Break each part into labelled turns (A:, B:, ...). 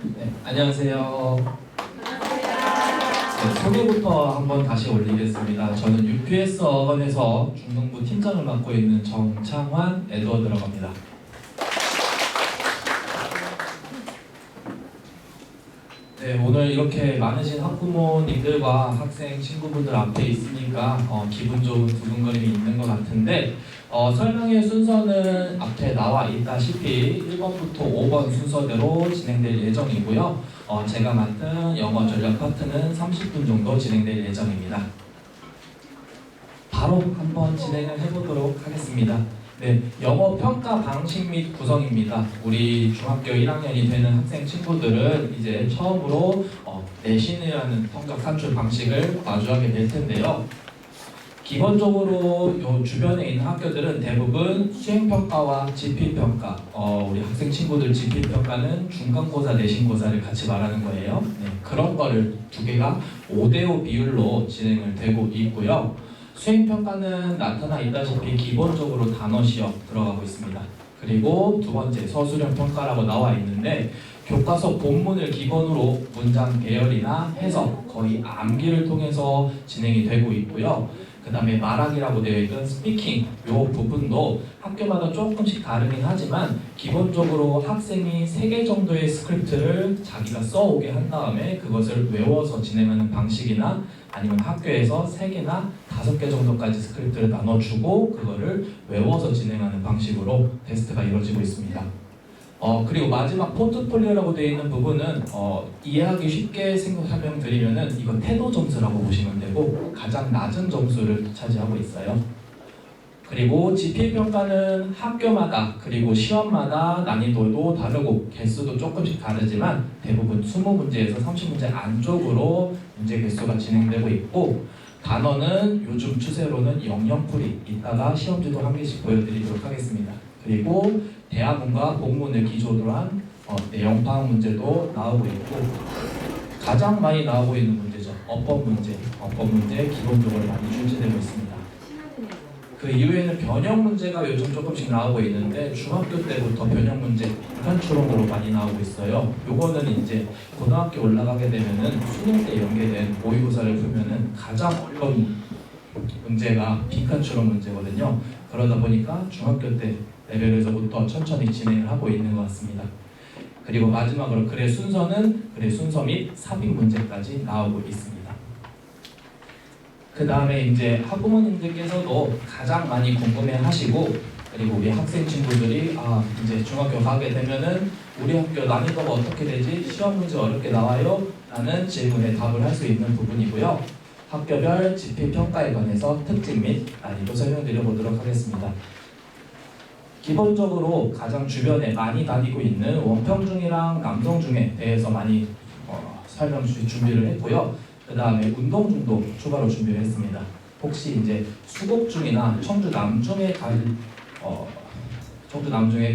A: 네, 안녕하세요. 네, 소개부터 한번 다시 올리겠습니다. 저는 UPS 어건에서 중등부 팀장을 맡고 있는 정창환 에드워드라고 합니다. 네, 오늘 이렇게 많으신 학부모님들과 학생 친구분들 앞에 있으니까 기분 좋은 두근거림이 있는 것 같은데 설명의 순서는 앞에 나와 있다시피 1번부터 5번 순서대로 진행될 예정이고요. 제가 맡은 영어 전략 파트는 30분 정도 진행될 예정입니다. 바로 한번 진행을 해보도록 하겠습니다. 네, 영어 평가 방식 및 구성입니다. 우리 중학교 1학년이 되는 학생 친구들은 이제 처음으로 내신이라는 성적 산출 방식을 마주하게 될 텐데요. 기본적으로 요 주변에 있는 학교들은 대부분 수행평가와 지필평가, 우리 학생 친구들 지필평가는 중간고사, 내신고사를 같이 말하는 거예요. 네, 그런 거를 두 개가 5대5 비율로 진행을 되고 있고요. 수행평가는 나타나 있다시피 기본적으로 단어 시험 들어가고 있습니다. 그리고 두 번째 서술형 평가라고 나와 있는데 교과서 본문을 기본으로 문장 배열이나 해석, 거의 암기를 통해서 진행이 되고 있고요. 그 다음에 말하기라고 되어 있던 스피킹 이 부분도 학교마다 조금씩 다르긴 하지만 기본적으로 학생이 3개 정도의 스크립트를 자기가 써오게 한 다음에 그것을 외워서 진행하는 방식이나 아니면 학교에서 3개나 5개 정도까지 스크립트를 나눠주고 그거를 외워서 진행하는 방식으로 테스트가 이루어지고 있습니다. 그리고 마지막 포트폴리오라고 되어 있는 부분은 이해하기 쉽게 설명드리면은 이건 태도 점수라고 보시면 되고 가장 낮은 점수를 차지하고 있어요. 그리고 지필평가는 학교마다 그리고 시험마다 난이도도 다르고 개수도 조금씩 다르지만 대부분 20문제에서 30문제 안쪽으로 문제 개수가 진행되고 있고 단어는 요즘 추세로는 영영풀이 이따가 시험지도 한 개씩 보여드리도록 하겠습니다. 그리고 대화문과 본문을 기초로 한 내용 파악 문제도 나오고 있고 가장 많이 나오고 있는 문제죠. 어법 문제 기본적으로 많이 출제되고 있습니다. 그 이후에는 변형 문제가 요즘 조금씩 나오고 있는데 중학교 때부터 변형 문제 빈칸초롱으로 많이 나오고 있어요. 요거는 이제 고등학교 올라가게 되면은 수능 때 연계된 모의고사를 풀면은 가장 어려운 문제가 빈칸초롱 문제거든요. 그러다 보니까 중학교 때 레벨에서부터 천천히 진행을 하고 있는 것 같습니다. 그리고 마지막으로 글의 순서는 글의 순서 및 삽입 문제까지 나오고 있습니다. 그 다음에 이제 학부모님들께서도 가장 많이 궁금해하시고 그리고 우리 학생 친구들이 이제 중학교 가게 되면은 우리 학교 난이도가 어떻게 되지? 시험 문제 어렵게 나와요? 라는 질문에 답을 할 수 있는 부분이고요. 학교별 지필평가에 관해서 특징 및 난이도 설명드려 보도록 하겠습니다. 기본적으로 가장 주변에 많이 다니고 있는 원평중이랑 남성중에 대해서 많이 설명 준비를 했고요. 그 다음에 운동중도 추가로 준비를 했습니다. 혹시 이제 수곡중이나 청주 남중에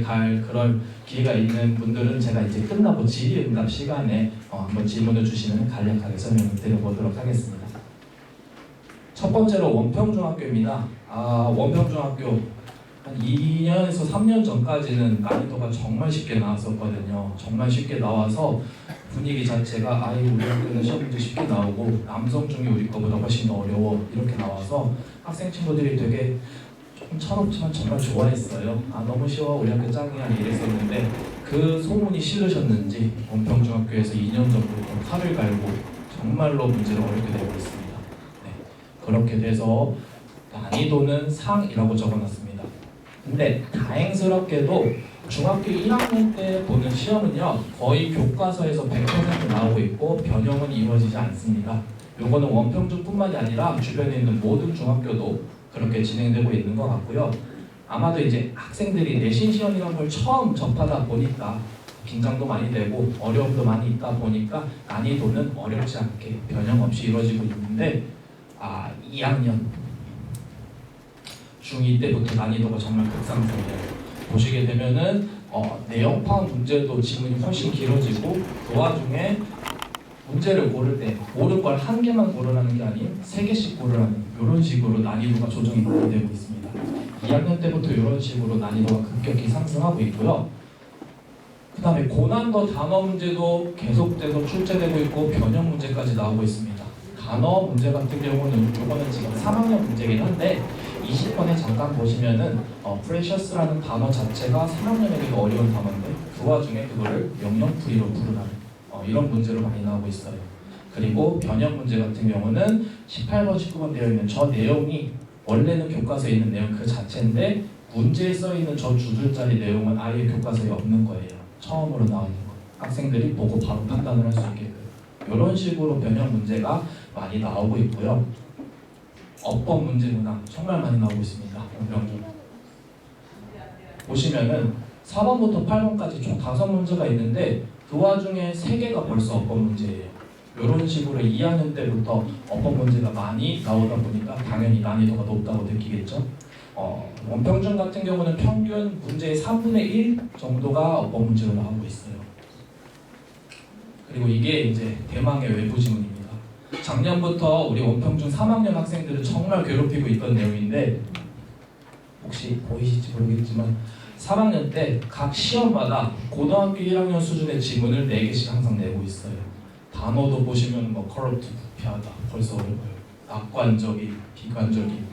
A: 갈 그럴 기회가 있는 분들은 제가 이제 끝나고 질의응답 시간에 한번 질문을 주시면 간략하게 설명을 드려보도록 하겠습니다. 첫 번째로 원평중학교입니다. 원평중학교 한 2년에서 3년 전까지는 난이도가 정말 쉽게 나왔었거든요. 정말 쉽게 나와서 분위기 자체가 우리 학교는 시험 문제 쉽게 나오고 남성중이 우리 거보다 훨씬 더 어려워 이렇게 나와서 학생 친구들이 되게 조금 철없지만 정말 좋아했어요. 너무 쉬워 우리 학교 짱이야 이랬었는데 그 소문이 싫으셨는지 원평중학교에서 2년 전부터 칼을 갈고 정말로 문제를 어렵게 되고 있습니다. 네, 그렇게 돼서 난이도는 상이라고 적어놨습니다. 근데 다행스럽게도 중학교 1학년 때 보는 시험은요 거의 교과서에서 100% 나오고 있고 변형은 이루어지지 않습니다. 요거는 원평중뿐만이 아니라 주변에 있는 모든 중학교도 그렇게 진행되고 있는 것 같고요. 아마도 이제 학생들이 내신 시험이라는 걸 처음 접하다 보니까 긴장도 많이 되고 어려움도 많이 있다 보니까 난이도는 어렵지 않게 변형 없이 이루어지고 있는데 2학년 중2 때부터 난이도가 정말 급상승해요. 보시게 되면은 내용 파악 문제도 지문이 훨씬 길어지고 그 와중에 문제를 고를 때 옳은 걸 한 개만 고르라는 게 아닌 3개씩 고르라는 이런 식으로 난이도가 조정이 많이 되고 있습니다. 2학년 때부터 이런 식으로 난이도가 급격히 상승하고 있고요. 그 다음에 고난도 단어 문제도 계속돼서 출제되고 있고 변형 문제까지 나오고 있습니다. 단어 문제 같은 경우는 요거는 지금 3학년 문제긴 한데 20번에 잠깐 보시면은 precious라는 단어 자체가 3학년에게도 어려운 단어인데 그 와중에 그거를 명령풀이로 풀으라는 이런 문제로 많이 나오고 있어요. 그리고 변형 문제 같은 경우는 18번, 19번 되어 있는 저 내용이 원래는 교과서에 있는 내용 그 자체인데 문제에 써 있는 저 두 줄짜리 내용은 아예 교과서에 없는 거예요. 처음으로 나오는 거. 학생들이 보고 바로 판단을 할 수 있게끔 이런 식으로 변형 문제가 많이 나오고 있고요. 어법 문제 문항 정말 많이 나오고 있습니다. 원평중 보시면은 4번부터 8번까지 총 5문제가 있는데 그 와중에 3개가 벌써 어법 문제예요. 이런 식으로 2학년 때부터 어법 문제가 많이 나오다 보니까 당연히 난이도가 높다고 느끼겠죠. 원평중 같은 경우는 평균 문제의 3분의 1 정도가 어법 문제로 나오고 있어요. 그리고 이게 이제 대망의 외부 지문입니다. 작년부터 우리 원평중 3학년 학생들을 정말 괴롭히고 있던 내용인데 혹시 보이실지 모르겠지만 3학년 때 각 시험마다 고등학교 1학년 수준의 지문을 4개씩 항상 내고 있어요. 단어도 보시면 뭐 corrupt, 부패하다 벌써 어려워요. 낙관적인, 비관적인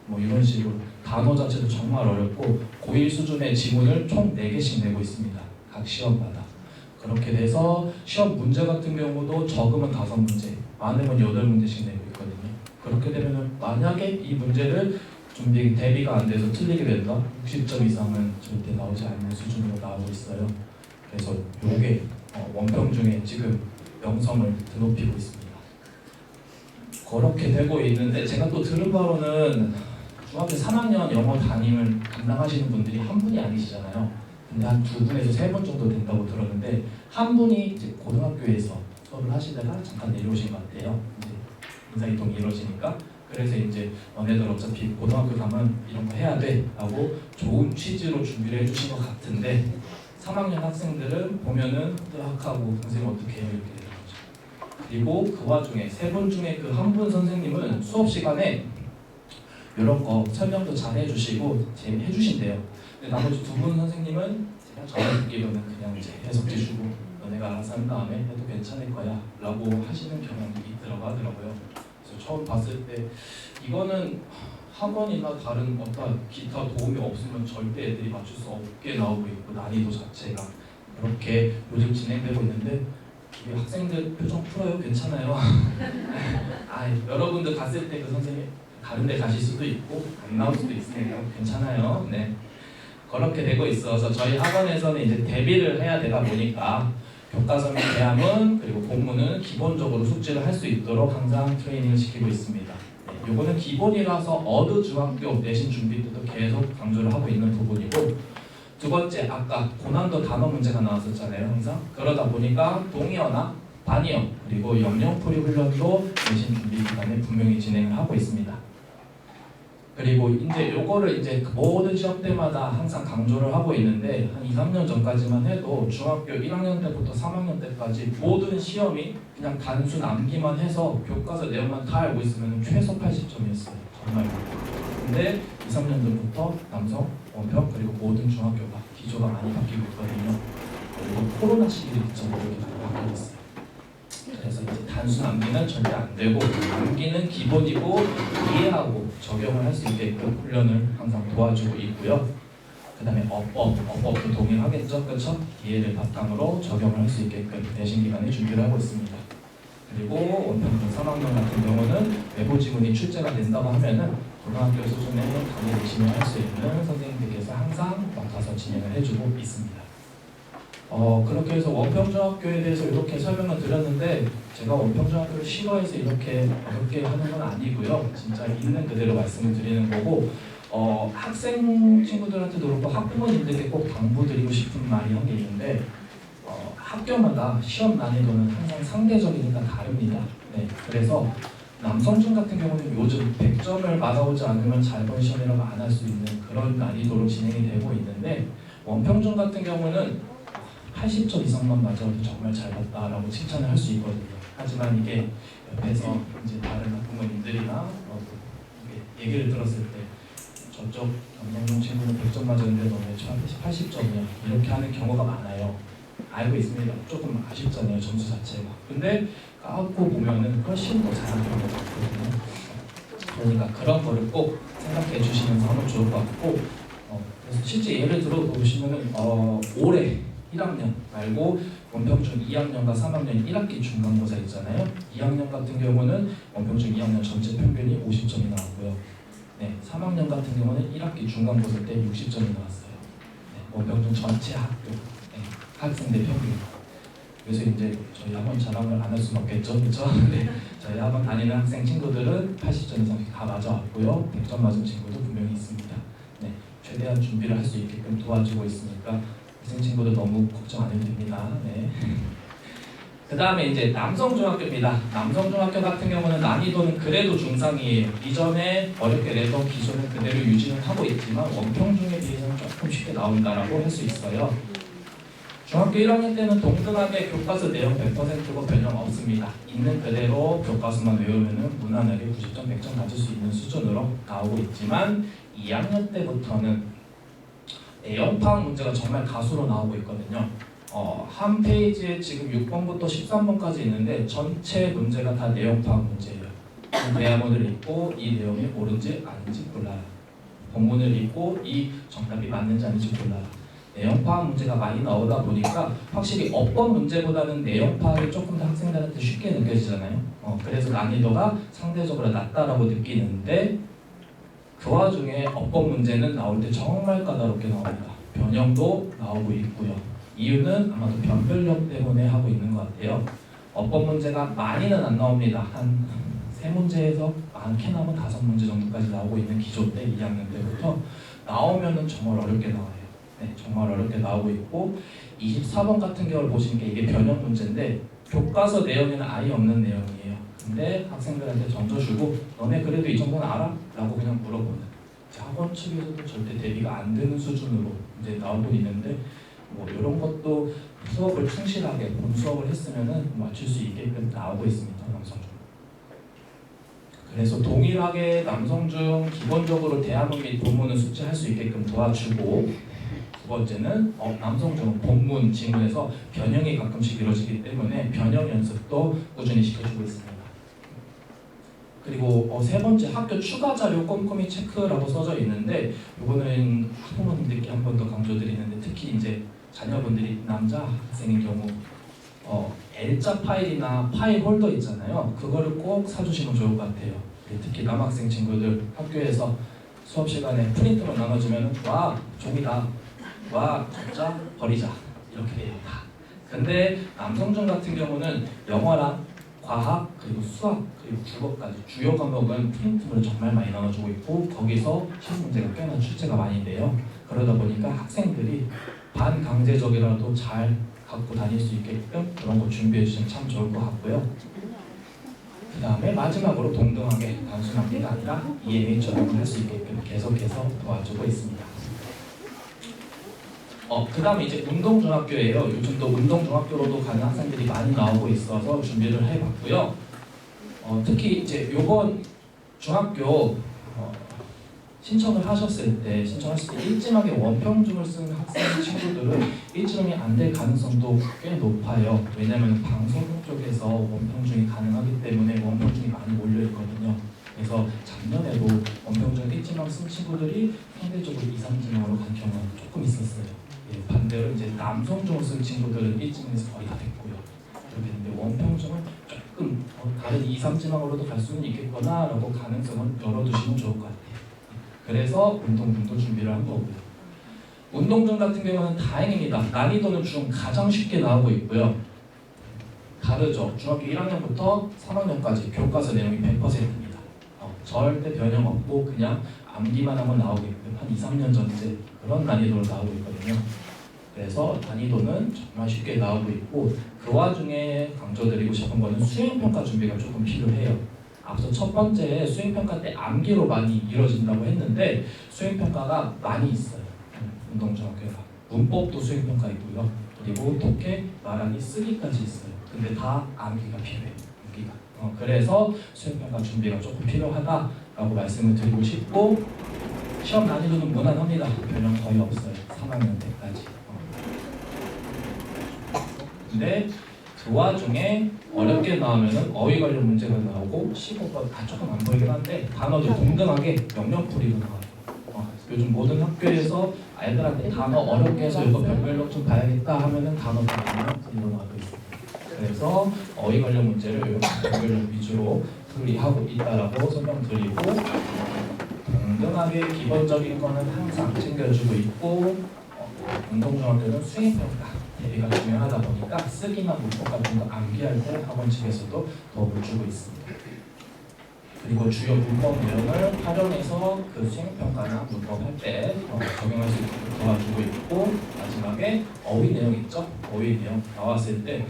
A: 뭐 이런 식으로 단어 자체도 정말 어렵고 고1 수준의 지문을 총 4개씩 내고 있습니다. 각 시험마다. 그렇게 돼서 시험 문제 같은 경우도 적으면 5문제, 많으면 8문제씩 내고 있거든요. 그렇게 되면 만약에 이 문제를 대비가 안 돼서 틀리게 된다? 60점 이상은 절대 나오지 않는 수준으로 나오고 있어요. 그래서 요게 원평중에 지금 명성을 드높이고 있습니다. 그렇게 되고 있는데 제가 또 들은 바로는 중학교 3학년 영어 담임을 담당하시는 분들이 한 분이 아니시잖아요. 근데 한 2분에서 3분 정도 된다고 들었는데 한 분이 이제 고등학교에서 수업을 하시다가 잠깐 내려오신 것 같아요. 이제 인사이동이 이루어지니까 그래서 이제 너네들 어차피 고등학교 가면 이런 거 해야 돼 라고 좋은 취지로 준비를 해주신 것 같은데 3학년 학생들은 보면은 뜨악하고 선생님 어떻게 해요 이렇게 되는 거죠. 그리고 그 와중에 3분 중에 그 한 분 선생님은 수업 시간에 이런 거 설명도 잘 해주시고 해주신대요. 근데 나머지 2분 선생님은 제가 전에 듣기로는 그냥 이제 해석해 주고 너네가 알아서 한 다음에 해도 괜찮을 거야 라고 하시는 경향도 있더라고 하더라고요. 그래서 처음 봤을 때 이거는 학원이나 다른 어떤 기타 도움이 없으면 절대 애들이 맞출 수 없게 나오고 있고 난이도 자체가 그렇게 요즘 진행되고 있는데 우리 학생들 표정 풀어요? 괜찮아요? 여러분들 갔을 때 그 선생님 다른 데 가실 수도 있고 안 나올 수도 있으니까 괜찮아요. 네. 그렇게 되고 있어서 저희 학원에서는 이제 대비를 해야 되다 보니까 교과서 및 대학은 그리고 공문은 기본적으로 숙지를 할 수 있도록 항상 트레이닝을 시키고 있습니다. 네, 요거는 기본이라서 어느 중학교 내신 준비 때도 계속 강조를 하고 있는 부분이고 두 번째 아까 고난도 단어 문제가 나왔었잖아요. 항상 그러다 보니까 동의어나 반의어 그리고 영영풀이 훈련도 내신 준비 기간에 분명히 진행을 하고 있습니다. 그리고 이제 요거를 이제 모든 시험 때마다 항상 강조를 하고 있는데 한 2, 3년 전까지만 해도 중학교 1학년 때부터 3학년 때까지 모든 시험이 그냥 단순 암기만 해서 교과서 내용만 다 알고 있으면 최소 80점이었어요. 정말. 근데 2, 3년 전부터 남성, 원평 그리고 모든 중학교가 기조가 많이 바뀌고 있거든요. 그리고 코로나 시기를 기점으로 이렇게 많이 바뀌고 있어요. 그래서 이제 단순 암기는 절대 안 되고 암기는 기본이고 이해하고 적용을 할 수 있게끔 훈련을 항상 도와주고 있고요. 그 다음에 어법도 동일하겠죠, 그렇죠? 이해를 바탕으로 적용을 할 수 있게끔 내신 기간에 준비를 하고 있습니다. 그리고 원평중 3학년 같은 경우는 외부 지문이 출제가 된다고 하면은 고등학교 수준의 강의 열심히 할 수 있는 선생님들께서 항상 맡아서 진행을 해주고 있습니다. 그렇게 해서 원평중학교에 대해서 이렇게 설명을 드렸는데 제가 원평중학교를 싫어해서 이렇게 어렵게 하는 건 아니고요. 진짜 있는 그대로 말씀을 드리는 거고 학생 친구들한테도 그렇고 학부모님들께 꼭 당부드리고 싶은 말이 한 게 있는데 학교마다 시험 난이도는 항상 상대적이니까 다릅니다. 네, 그래서 남성중 같은 경우는 요즘 100점을 받아오지 않으면 잘 본 시험이라고 안 할 수 있는 그런 난이도로 진행이 되고 있는데 원평중 같은 경우는 80점 이상만 맞아도 정말 잘 봤다라고 칭찬을 할 수 있거든요. 하지만 이게 옆에서 이제 다른 학부모님들이나 얘기를 들었을 때 저쪽 남성중 친구는 100점 맞았는데 너네 80점이야 이렇게 하는 경우가 많아요. 알고 있습니다. 조금 아쉽잖아요, 점수 자체가. 근데 까고 보면은 훨씬 더 잘하는 경우가 많거든요. 그러니까 그런 거를 꼭 생각해 주시면서 하면 좋을 것 같고, 그래서 실제 예를 들어 보시면은 올해 1학년 말고 원평중 2학년과 3학년 1학기 중간고사 있잖아요. 2학년 같은 경우는 원평중 2학년 전체 평균이 50점이 나왔고요. 네, 3학년 같은 경우는 1학기 중간고사 때 60점이 나왔어요. 네, 원평중 전체 학교 학생들 평균. 그래서 이제 저희 학원 자랑을 안 할 수는 없겠죠, 그렇죠? 네, 저희 학원 다니는 학생 친구들은 80점 이상씩 다 맞아왔고요. 100점 맞은 친구도 분명히 있습니다. 네, 최대한 준비를 할 수 있게끔 도와주고 있으니까 학생 친구들 너무 걱정 안 해도 됩니다. 네. 그 다음에 이제 남성중학교입니다. 남성중학교 같은 경우는 난이도는 그래도 중상이에요. 이전에 어렵게 내던 기존은 그대로 유지는 하고 있지만 원평중에 비해서는 조금 쉽게 나온다라고 할 수 있어요. 중학교 1학년 때는 동등하게 교과서 내용 100%고 변형 없습니다. 있는 그대로 교과서만 외우면 무난하게 90점, 100점 맞을 수 있는 수준으로 나오고 있지만 2학년 때부터는 내용 파악 문제가 정말 가수로 나오고 있거든요. 한 페이지에 지금 6번부터 13번까지 있는데 전체 문제가 다 내용 파악 문제예요. 대화문을 읽고 이 내용이 옳은지 아닌지 골라라. 본문을 읽고 이 정답이 맞는지 아닌지 골라라. 내용 파악 문제가 많이 나오다 보니까 확실히 어법 문제보다는 내용 파악이 조금 더 학생들한테 쉽게 느껴지잖아요. 그래서 난이도가 상대적으로 낮다라고 느끼는데 그 와중에 어법 문제는 나올 때 정말 까다롭게 나옵니다. 변형도 나오고 있고요. 이유는 아마도 변별력 때문에 하고 있는 것 같아요. 어법 문제가 많이는 안 나옵니다. 한 3문제에서 많게 나오면 5문제 정도까지 나오고 있는 기조 때 2학년 때부터 나오면은 정말 어렵게 나와요. 네, 정말 어렵게 나오고 있고 24번 같은 경우를 보시는 게 이게 변형 문제인데 교과서 내용에는 아예 없는 내용이에요. 근데 학생들한테 던져주고 너네 그래도 이 정도는 알아? 라고 그냥 물어보는 학원 측에서도 절대 대비가 안 되는 수준으로 이제 나오고 있는데 뭐 이런 것도 수업을 충실하게 본 수업을 했으면은 맞출 수 있게끔 나오고 있습니다. 남성중. 그래서 동일하게 남성중 기본적으로 대화문 및 본문은 숙지할 수 있게끔 도와주고 두 번째는 남성중 본문 지문에서 변형이 가끔씩 이루어지기 때문에 변형 연습도 꾸준히 시켜주고 있습니다. 그리고 세 번째 학교 추가 자료 꼼꼼히 체크라고 써져 있는데 이거는 부모님들께 한 번 더 강조드리는데 특히 이제 자녀분들이 남자 학생인 경우 L자 파일이나 파일 홀더 있잖아요. 그거를 꼭 사주시면 좋을 것 같아요. 특히 남학생 친구들 학교에서 수업 시간에 프린트로 나눠주면 와 종이다, 와 진짜 버리자 이렇게 돼요. 근데 남성중 같은 경우는 영어랑 과학 그리고 수학 그리고 국어까지 주요 과목은 프린트를 정말 많이 나눠주고 있고 거기서 시험 문제가 꽤나 출제가 많이 돼요. 그러다 보니까 학생들이 반강제적이라도 잘 갖고 다닐 수 있게끔 그런 거 준비해 주시면 참 좋을 것 같고요. 그 다음에 마지막으로 동등하게 단순한 게 아니라 EMA 전형을 할 수 있게끔 계속해서 도와주고 있습니다. 그 다음에 이제 운동중학교예요. 요즘 또 운동중학교로도 가는 학생들이 많이 나오고 있어서 준비를 해봤고요. 특히 이제 요번 중학교 신청을 하셨을 때 일진학에 원평중을 쓰는 학생 친구들은 일진학이 안 될 가능성도 꽤 높아요. 왜냐하면 방송 쪽에서 원평중이 가능하기 때문에 원평중이 많이 몰려 있거든요. 그래서 작년에도 원평중 일진학 쓴 친구들이 상대적으로 2, 3진학으로 간 경우가 조금 있었어요. 반대로 이제 남성중을 쓴 친구들은 1진에서 거의 다 됐고요. 그렇게 됐는데 원평중은 조금 다른 2, 3진학으로도 갈 수는 있겠거나 라고 가능성을 열어두시면 좋을 것 같아요. 그래서 운동중도 준비를 한 거고요. 운동중 같은 경우는 다행입니다. 난이도는 중 가장 쉽게 나오고 있고요. 다르죠. 중학교 1학년부터 3학년까지 교과서 내용이 100%입니다. 절대 변형 없고 그냥 암기만 하면 나오게끔 한 2, 3년 전제 그런 난이도로 나오고 있거든요. 그래서 난이도는 정말 쉽게 나오고 있고 그 와중에 강조드리고 싶은 거는 수행평가 준비가 조금 필요해요. 앞서 첫 번째 수행평가 때 암기로 많이 이루어진다고 했는데 수행평가가 많이 있어요. 운동중학교가 문법도 수행평가 있고요. 그리고 독해, 말하기, 쓰기까지 있어요. 근데 다 암기가 필요해요. 암기가. 그래서 수행평가 준비가 조금 필요하다라고 말씀을 드리고 싶고 시험 난이도는 무난합니다. 변형 거의 없어요. 3학년 때까지. 근데 그 와중에 어렵게 나오면은 어휘 관련 문제가 나오고 시고가 조금 안 보이긴 한데 단어도 동등하게 명령풀이로 나와요. 요즘 모든 학교에서 아이들한테 단어 어렵게 해서 이거 별별로 좀 봐야겠다 하면은 단어도 명령풀이로 나와도 있습니다. 그래서 어휘 관련 문제를 이렇게 별별로 위주로 풀이하고 있다라고 설명드리고 동등하게 기본적인 거는 항상 챙겨주고 있고 운동중학교는 수행평가 대비가 중요하다 보니까 쓰기나 문법 같은 거 암기할 때 학원 측에서도 도움을 주고 있습니다. 그리고 주요 문법 내용을 활용해서 그 수행평가나 문법할 때 적용할 수 있도록 도와주고 있고 마지막에 어휘 내용 있죠? 어휘 내용 나왔을 때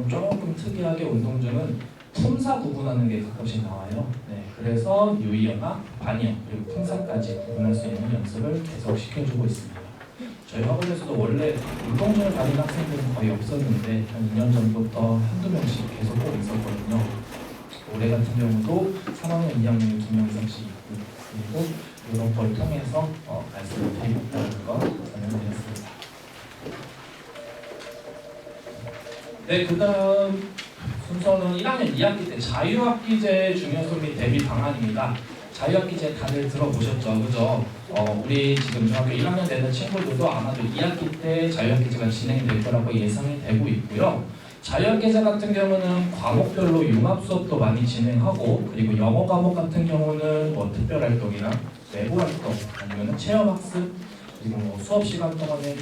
A: 조금 특이하게 운동중은 품사 구분하는 게 가끔씩 나와요. 네, 그래서 유의어나 반의어 그리고 품사까지 구분할 수 있는 연습을 계속 시켜주고 있습니다. 저희 학원에서도 원래 운동중을 다니는 학생들은 거의 없었는데 한 2년 전부터 한두 명씩 계속 꼭 있었거든요. 올해 같은 경우도 3학년, 2학년이 2명 이상씩 있고 그리고 이런 걸 통해서 말씀을 드리고 있다는 거 설명드렸습니다. 네, 그 다음 순서는 1학년 2학기 때 자유학기제 중요성 및 대비 방안입니다. 자유학기제 다들 들어보셨죠? 그죠? 우리 지금 중학교 1학년 되는 친구들도 아마도 2학기 때 자유학기제가 진행될 거라고 예상이 되고 있고요. 자유학기제 같은 경우는 과목별로 융합 수업도 많이 진행하고 그리고 영어 과목 같은 경우는 뭐 특별활동이나 외부 활동 아니면 체험학습 그리고 뭐 수업 시간 동안에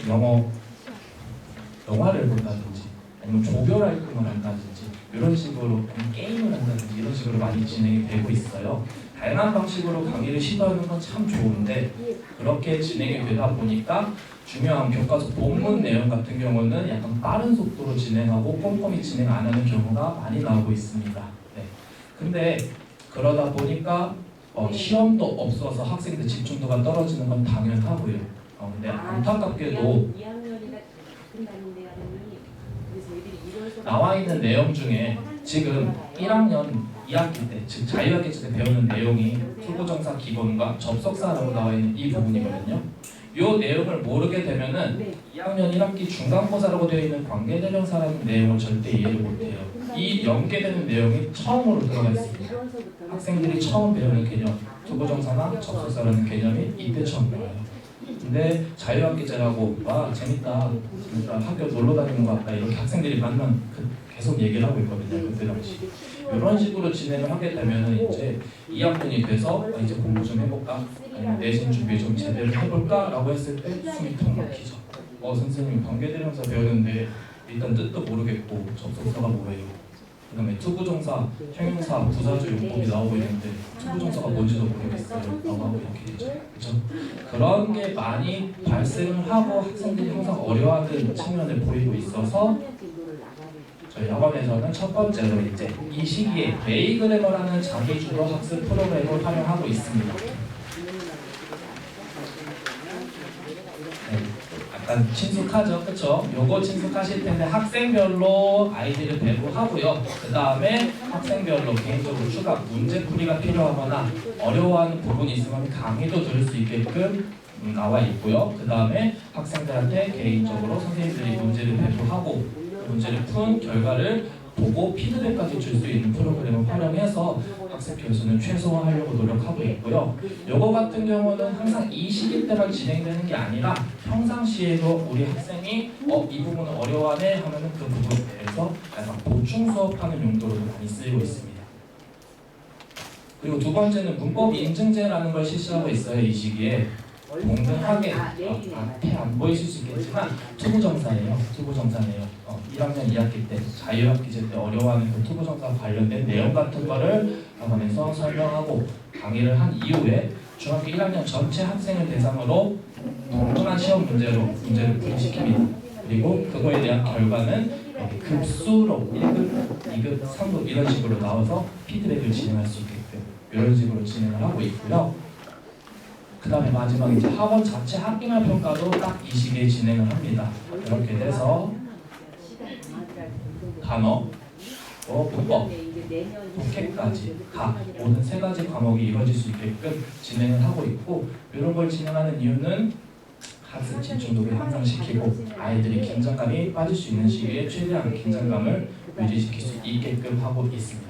A: 영화를 본다든지 아니면 조별 활동을 한다든지 이런 식으로 게임을 한다든지 이런 식으로 많이 진행이 되고 있어요. 다양한 방식으로 강의를 시도하는 건 참 좋은데 그렇게 진행이 되다 보니까 중요한 교과서 본문 내용 같은 경우는 약간 빠른 속도로 진행하고 꼼꼼히 진행 안 하는 경우가 많이 나오고 있습니다. 네. 근데 그러다 보니까 시험도 없어서 학생들 집중도가 떨어지는 건 당연하고요. 근데 안타깝게도 나와 있는 내용 중에 지금 1학년 2학기 때, 즉 자유학기제 때 배우는 내용이 투부정사 기본과 접속사라고 나와 있는 이 부분이거든요. 이 내용을 모르게 되면은 2학년 1학기 중간고사라고 되어 있는 관계대명사라는 내용을 절대 이해를 못해요. 이 연계되는 내용이 처음으로 들어가 있습니다. 학생들이 처음 배우는 개념, 투부정사나 접속사라는 개념이 이때 처음 나와요. 근데 자유학기제라고 와 재밌다, 학교 놀러 다니는 것 같다 이렇게 학생들이 만나면 계속 얘기를 하고 있거든요. 그때 당시 이런 식으로 진행을 하게 되면은 이제 2학년이 돼서 이제 공부 좀 해볼까 아니면 내신 준비 좀 제대로 해볼까 라고 했을 때 숨이 턱 막히죠. 선생님 관계대명사 배우는데 일단 뜻도 모르겠고 접속사가 뭐예요? 그 다음에 투부정사, 형용사, 부사주 용법이 나오고 있는데 투부정사가 뭔지도 모르겠어요 라고 하고 이렇게 되죠. 그렇죠? 그런 게 많이 발생을 하고 학생들이 항상 어려워하는 측면을 보이고 있어서 저희 학원에서는 첫 번째로 이제 이 시기에 베이그래머라는 자기주도 학습 프로그램을 활용하고 있습니다. 네, 약간 친숙하죠, 그렇죠? 요거 친숙하실 텐데 학생별로 아이들을 배부하고요. 그 다음에 학생별로 개인적으로 추가 문제풀이가 필요하거나 어려워하는 부분이 있으면 강의도 들을 수 있게끔 나와 있고요. 그 다음에 학생들한테 개인적으로 선생님들이 문제를 배부하고 문제를 푼 결과를 보고 피드백까지 줄 수 있는 프로그램을 활용해서 학생 교수는 최소화하려고 노력하고 있고요. 요거 같은 경우는 항상 이 시기 때만 진행되는 게 아니라 평상시에도 우리 학생이 이 부분은 어려워하네 하면은 그 부분에 대해서 약간 보충 수업하는 용도로도 많이 쓰이고 있습니다. 그리고 두 번째는 문법 인증제라는 걸 실시하고 있어요. 이 시기에 동등하게 앞에 안 보이실 수 있겠지만 투부정사예요. 투부정사네요. 1학년 2학기 때 자유학기제 때 어려워하는 그 투부정사 관련된 내용 같은 거를 학원에서 설명하고 강의를 한 이후에 중학교 1학년 전체 학생을 대상으로 동등한 시험 문제를 풀이시킵니다. 그리고 그거에 대한 결과는 급수로 1급, 2급, 3급 이런 식으로 나와서 피드백을 진행할 수 있게끔 이런 식으로 진행을 하고 있고요. 그 다음에 마지막 이제 학원 자체 학기말 평가도 딱 이 시기에 진행을 합니다. 이렇게 돼서 단어, 문법, 독해까지 다 모든 세 가지 과목이 이루어질 수 있게끔 진행을 하고 있고 이런 걸 진행하는 이유는 학습 집중도를 향상시키고 아이들이 긴장감이 빠질 수 있는 시기에 최대한 긴장감을 유지시킬 수 있게끔 하고 있습니다.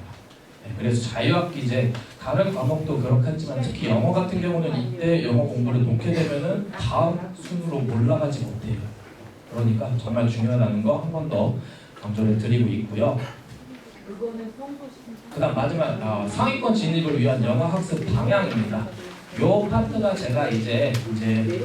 A: 네, 그래서 자유학기제 다른 과목도 그렇겠지만 특히 영어 같은 경우는 이때 영어 공부를 놓게 되면은 다음 순으로 올라가지 못해요. 그러니까 정말 중요하다는 거 한 번 더 강조를 드리고 있고요. 그다음 마지막 상위권 진입을 위한 영어 학습 방향입니다. 요 파트가 제가 이제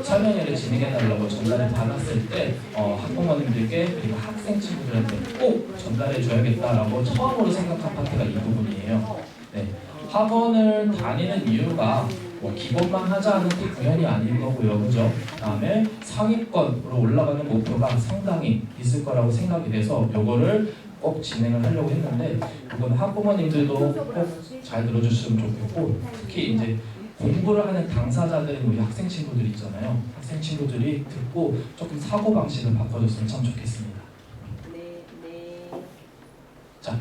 A: 설명회를 진행해달라고 전달을 받았을 때 학부모님들께 그리고 학생 친구들한테 꼭 전달해줘야겠다라고 처음으로 생각한 파트가 이 부분이에요. 네, 학원을 다니는 이유가 뭐 기본만 하자는 당연히 아닌 거고요, 그죠? 그다음에 상위권으로 올라가는 목표가 상당히 있을 거라고 생각이 돼서 요거를 꼭 진행을 하려고 했는데 이건 학부모님들도 꼭 잘 들어주시면 좋겠고 특히 이제 공부를 하는 당사자들은 우리 학생 친구들 있잖아요. 학생 친구들이 듣고 조금 사고 방식을 바꿔줬으면 참 좋겠습니다. 자,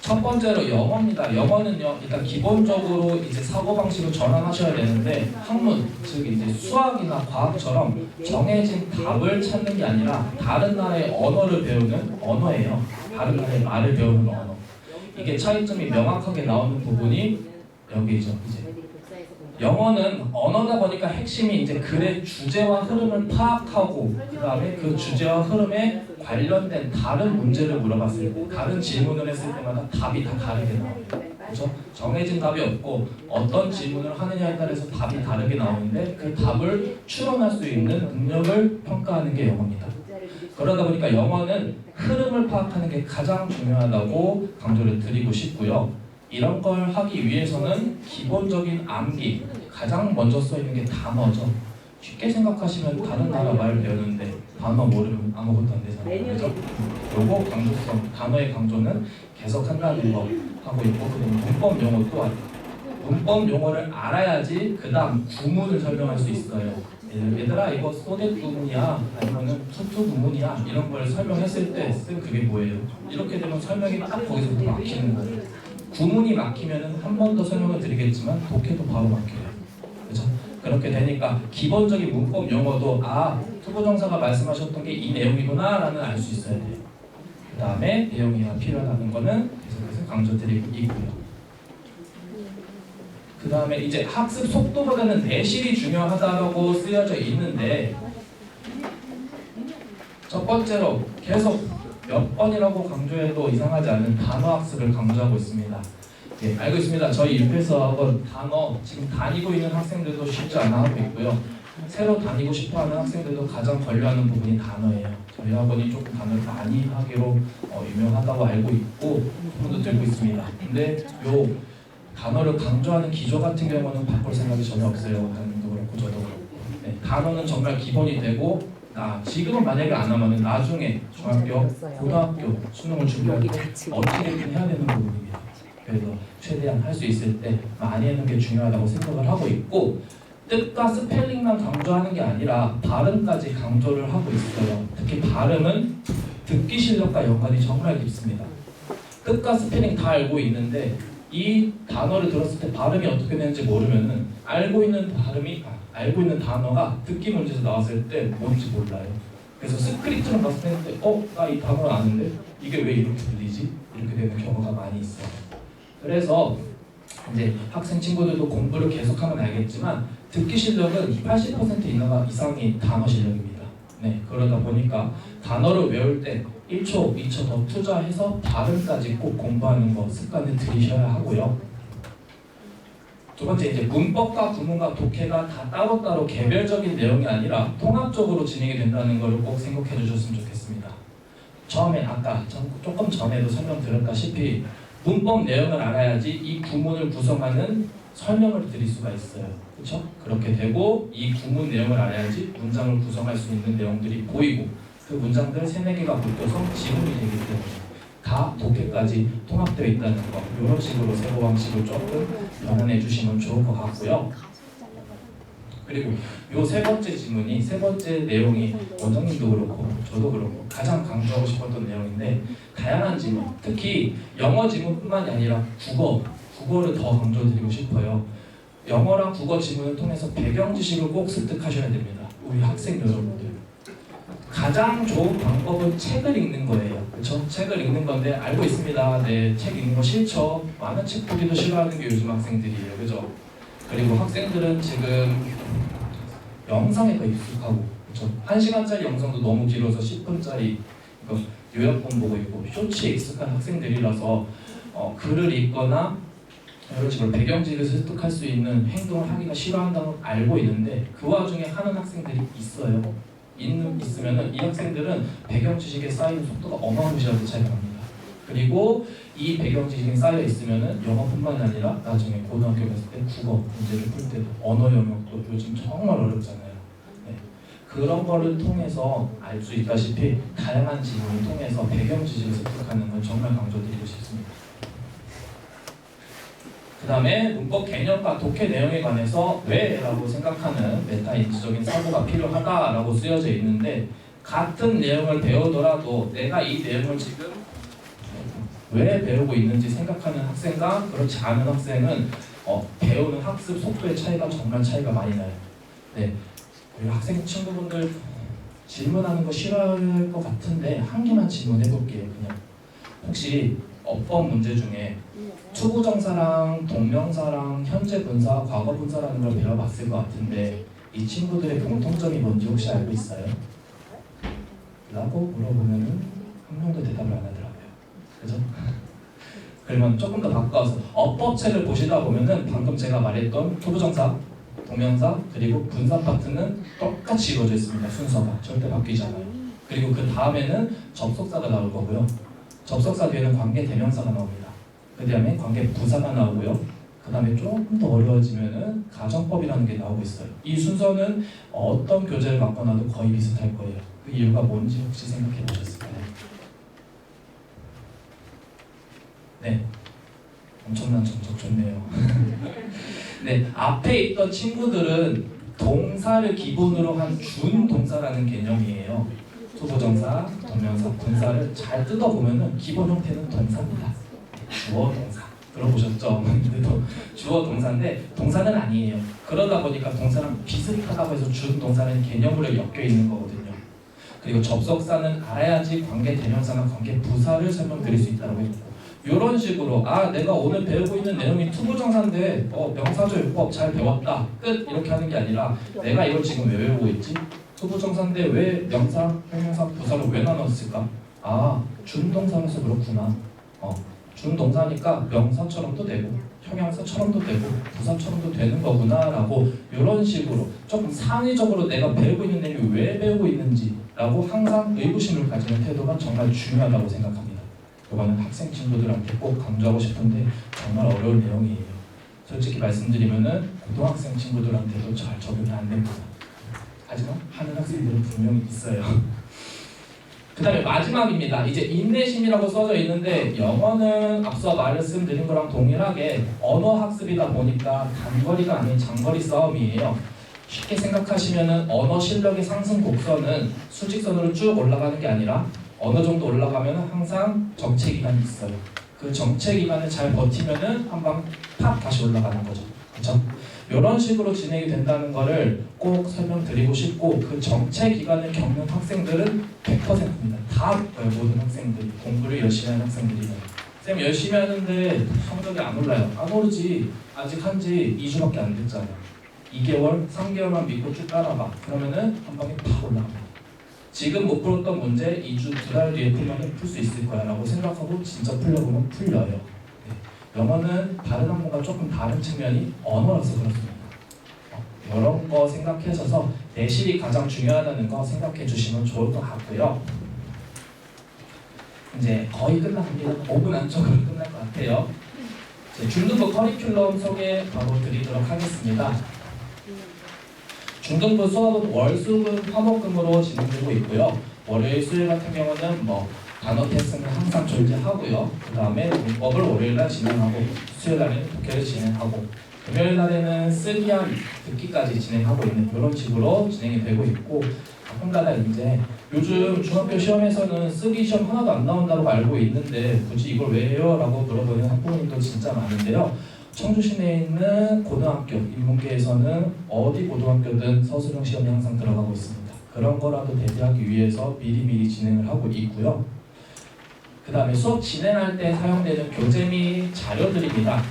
A: 첫 번째로 영어입니다. 영어는요, 일단 기본적으로 이제 사고 방식을 전환하셔야 되는데 학문, 즉 이제 수학이나 과학처럼 정해진 답을 찾는 게 아니라 다른 나라의 언어를 배우는 언어예요. 다른 나라의 말을 배우는 언어. 이게 차이점이 명확하게 나오는 부분이 여기죠. 이제 영어는 언어다 보니까 핵심이 이제 글의 주제와 흐름을 파악하고 그 다음에 그 주제와 흐름에 관련된 다른 문제를 물어봤을 때 다른 질문을 했을 때마다 답이 다 다르게 나와요. 그렇죠? 정해진 답이 없고 어떤 질문을 하느냐에 따라서 답이 다르게 나오는데 그 답을 추론할 수 있는 능력을 평가하는 게 영어입니다. 그러다 보니까 영어는 흐름을 파악하는 게 가장 중요하다고 강조를 드리고 싶고요. 이런 걸 하기 위해서는 기본적인 암기, 가장 먼저 써 있는 게 단어죠. 쉽게 생각하시면 다른 나라 말 배우는데 단어 모르면 아무것도 안 되잖아요. 그죠? 요거 강조성, 단어의 강조는 계속 한다는 거 하고 있고 그다음 문법 용어 또한 문법 용어를 알아야지 그 다음 구문을 설명할 수 있어요. 얘들아 이거 소댓 구문이야 아니면은 투투 구문이야 이런 걸 설명했을 때 쌤 그게 뭐예요? 이렇게 되면 설명이 딱 거기서부터 막히는 거예요. 구문이 막히면은 한 번 더 설명을 드리겠지만 독해도 바로 막혀요. 그렇죠? 그렇게 되니까 기본적인 문법 용어도 투부정사가 말씀하셨던 게 이 내용이구나 라는 알 수 있어야 돼요. 그 다음에 내용이 필요하다는 거는 계속해서 강조드리고 있고요. 그 다음에 이제 학습 속도보다는 내실이 중요하다고 쓰여져 있는데 첫 번째로 계속 몇 번이라고 강조해도 이상하지 않은 단어 학습을 강조하고 있습니다. 예, 알고 있습니다. 저희 유패서 학원 단어 지금 다니고 있는 학생들도 쉽지 않아 하고 있고요. 새로 다니고 싶어하는 학생들도 가장 권려하는 부분이 단어예요. 저희 학원이 조금 단어를 많이 하기로 유명하다고 알고 있고 소문도 들고 있습니다. 근데 요 단어를 강조하는 기조 같은 경우는 바꿀 생각이 전혀 없어요. 학생도 그렇고 저도 그렇고. 네, 단어는 정말 기본이 되고 지금은 만약에 안 하면 나중에 중학교, 고등학교 수능을 준비할 때 어떻게든 해야 되는 부분입니다. 그래서 최대한 할 수 있을 때 많이 하는 게 중요하다고 생각을 하고 있고 뜻과 스펠링만 강조하는 게 아니라 발음까지 강조를 하고 있어요. 특히 발음은 듣기 실력과 연관이 정말 깊습니다. 뜻과 스펠링 다 알고 있는데 이 단어를 들었을 때 발음이 어떻게 되는지 모르면은 알고 있는 단어가 듣기 문제에서 나왔을 때 뭔지 몰라요. 그래서 스크립트를 봤을 때 나 이 단어를 아는데 이게 왜 이렇게 들리지? 이렇게 되는 경우가 많이 있어요. 그래서 이제 학생 친구들도 공부를 계속하면 알겠지만 듣기 실력은 80% 이상이 단어 실력입니다. 네, 그러다 보니까 단어를 외울 때 1초, 2초 더 투자해서 발음까지 꼭 공부하는 거 습관을 들이셔야 하고요. 두 번째 이제 문법과 구문과 독해가 다 따로따로 개별적인 내용이 아니라 통합적으로 진행이 된다는 걸 꼭 생각해 주셨으면 좋겠습니다. 처음에 아까 조금 전에도 설명드렸다시피 문법 내용을 알아야지 이 구문을 구성하는 설명을 드릴 수가 있어요. 그렇죠? 그렇게 되고 이 구문 내용을 알아야지 문장을 구성할 수 있는 내용들이 보이고 그 문장들 3-4개가 묶여서 지문이 되기 때문에 다 독해까지 통합되어 있다는 거 이런 식으로 세부 방식을 조금 변환해 주시면 좋을 것 같고요. 그리고 요 세 번째 내용이 원장님도 그렇고 저도 그렇고 가장 강조하고 싶었던 내용인데 다양한 지문, 특히 영어 지문뿐만이 아니라 국어를 더 강조드리고 싶어요. 영어랑 국어 지문을 통해서 배경 지식을 꼭 습득하셔야 됩니다. 우리 학생 여러분들, 가장 좋은 방법은 책을 읽는 거예요. 그렇죠? 책을 읽는 건데 알고 있습니다. 네, 책 읽는 거 싫죠. 많은 책 보기도 싫어하는 게 요즘 학생들이에요. 그죠? 그리고 학생들은 지금 영상에 더 익숙하고, 그렇죠? 1시간짜리 영상도 너무 길어서 10분짜리 요약본 보고 있고 쇼츠에 익숙한 학생들이라서 글을 읽거나 이런 식으로 배경지를 습득할 수 있는 행동을 하기가 싫어한다는 걸 알고 있는데, 그 와중에 하는 학생들이 있어요. 있으면은 이 학생들은 배경 지식에 쌓이는 속도가 어마무시하게 차이가 납니다. 그리고 이 배경 지식이 쌓여 있으면은 영어뿐만 아니라 나중에 고등학교 갔을 때 국어 문제를 풀 때도 언어 영역도 요즘 정말 어렵잖아요. 네. 그런 거를 통해서 알 수 있다시피 다양한 질문을 통해서 배경 지식을 습득하는 걸 정말 강조드리고 싶습니다. 그 다음에 문법 개념과 독해 내용에 관해서 왜라고 생각하는 메타인지적인 사고가 필요하다라고 쓰여져 있는데, 같은 내용을 배우더라도 내가 이 내용을 지금 왜 배우고 있는지 생각하는 학생과 그렇지 않은 학생은 배우는 학습 속도의 차이가 정말 차이가 많이 나요. 네, 우리 학생 친구분들 질문하는 거 싫어할 것 같은데 한 개만 질문해 볼게요. 그냥 혹시 어법 문제 중에 투부정사랑 동명사랑 현재 분사, 과거 분사라는 걸 배워봤을 것 같은데 이 친구들의 공통점이 뭔지 혹시 알고 있어요? 라고 물어보면은 한 명도 대답을 안 하더라고요. 그죠? 그러면 조금 더 바꿔서 어법책을 보시다 보면은 방금 제가 말했던 투부정사, 동명사, 그리고 분사 파트는 똑같이 이루어져 있습니다. 순서가 절대 바뀌지 않아요. 그리고 그 다음에는 접속사가 나올 거고요. 접속사 뒤에는 관계 대명사가 나옵니다. 그 다음에 관계 부사가 나오고요. 그 다음에 조금 더 어려워지면은 가정법이라는 게 나오고 있어요. 이 순서는 어떤 교재를 바꿔놔도 거의 비슷할 거예요. 그 이유가 뭔지 혹시 생각해 보셨을까요? 네, 엄청난 정적 좋네요. 네, 앞에 있던 친구들은 동사를 기본으로 한 준동사라는 개념이에요. 투부정사, 동명사, 분사를 잘 뜯어보면은 기본 형태는 동사입니다. 주어, 동사. 들어보셨죠? 주어, 동사인데 동사는 아니에요. 그러다 보니까 동사랑 비슷하다고 해서 준동사는 개념으로 엮여 있는 거거든요. 그리고 접속사는 알아야지 관계 대명사나 관계 부사를 설명드릴 수 있다고 했고, 이런 식으로 내가 오늘 배우고 있는 내용이 투부정사인데 명사조 요법 잘 배웠다 끝 이렇게 하는 게 아니라 내가 이걸 지금 왜 외우고 있지? 투부정사인데 왜 명사, 형용사, 부사로 왜 나눴을까? 준동사라서 그렇구나. 준동사니까 명사처럼도 되고 형용사처럼도 되고 부사처럼도 되는 거구나 라고, 이런 식으로 조금 상의적으로 내가 배우고 있는 내용이 왜 배우고 있는지 라고 항상 의구심을 가지는 태도가 정말 중요하다고 생각합니다. 이거는 학생 친구들한테 꼭 강조하고 싶은데 정말 어려운 내용이에요. 솔직히 말씀드리면은 고등학생 친구들한테도 잘 적용이 안 됩니다. 하지만 하는 학생들은 분명히 있어요. 그 다음에 마지막입니다. 이제 인내심이라고 써져 있는데, 영어는 앞서 말씀드린 거랑 동일하게 언어 학습이다 보니까 단거리가 아닌 장거리 싸움이에요. 쉽게 생각하시면은 언어 실력의 상승 곡선은 수직선으로 쭉 올라가는 게 아니라 어느 정도 올라가면 항상 정체 기간이 있어요. 그 정체 기간을 잘 버티면은 한방 팍 다시 올라가는 거죠. 그렇죠? 이런 식으로 진행이 된다는 거를 꼭 설명드리고 싶고, 그 정체 기간을 겪는 학생들은 100%입니다. 다 모든 학생들이 공부를 열심히 하는 학생들이면 쌤 열심히 하는데 성적이 안 올라요. 안 오르지. 아직 한지 2주밖에 안 됐잖아요. 2개월, 3개월만 믿고 쭉 따라봐. 그러면은 한 방에 팍 올라갑니다. 지금 못 풀었던 문제 2주, 2달 뒤에 풀면 풀 수 있을 거야 라고 생각하고 진짜 풀려보면 풀려요. 네. 영어는 다른 학문과 조금 다른 측면이 언어라서 그렇습니다. 이런 거 생각하셔서 내실이 가장 중요하다는 거 생각해 주시면 좋을 것 같고요. 이제 거의 끝납니다. 5분 안쪽으로 끝날 것 같아요. 중등부 커리큘럼 소개 바로 드리도록 하겠습니다. 중등부 수업은 월수금 화목금으로 진행되고 있고요. 월요일, 수요일 같은 경우는 단어 테스트는 항상 존재하고요. 그 다음에 문법을 월요일날 진행하고, 수요일날에는 독해를 진행하고, 금요일날에는 쓰기와 듣기까지 진행하고 있는 이런 식으로 진행이 되고 있고, 가끔가다 이제 요즘 중학교 시험에서는 쓰기 시험 하나도 안 나온다고 알고 있는데 굳이 이걸 왜 해요? 라고 물어보는 학부모님도 진짜 많은데요. 청주 시내에 있는 고등학교 인문계에서는 어디 고등학교든 서술형 시험이 항상 들어가고 있습니다. 그런 거라도 대비하기 위해서 미리미리 진행을 하고 있고요. 그 다음에 수업 진행할 때 사용되는 교재 및 자료들입니다.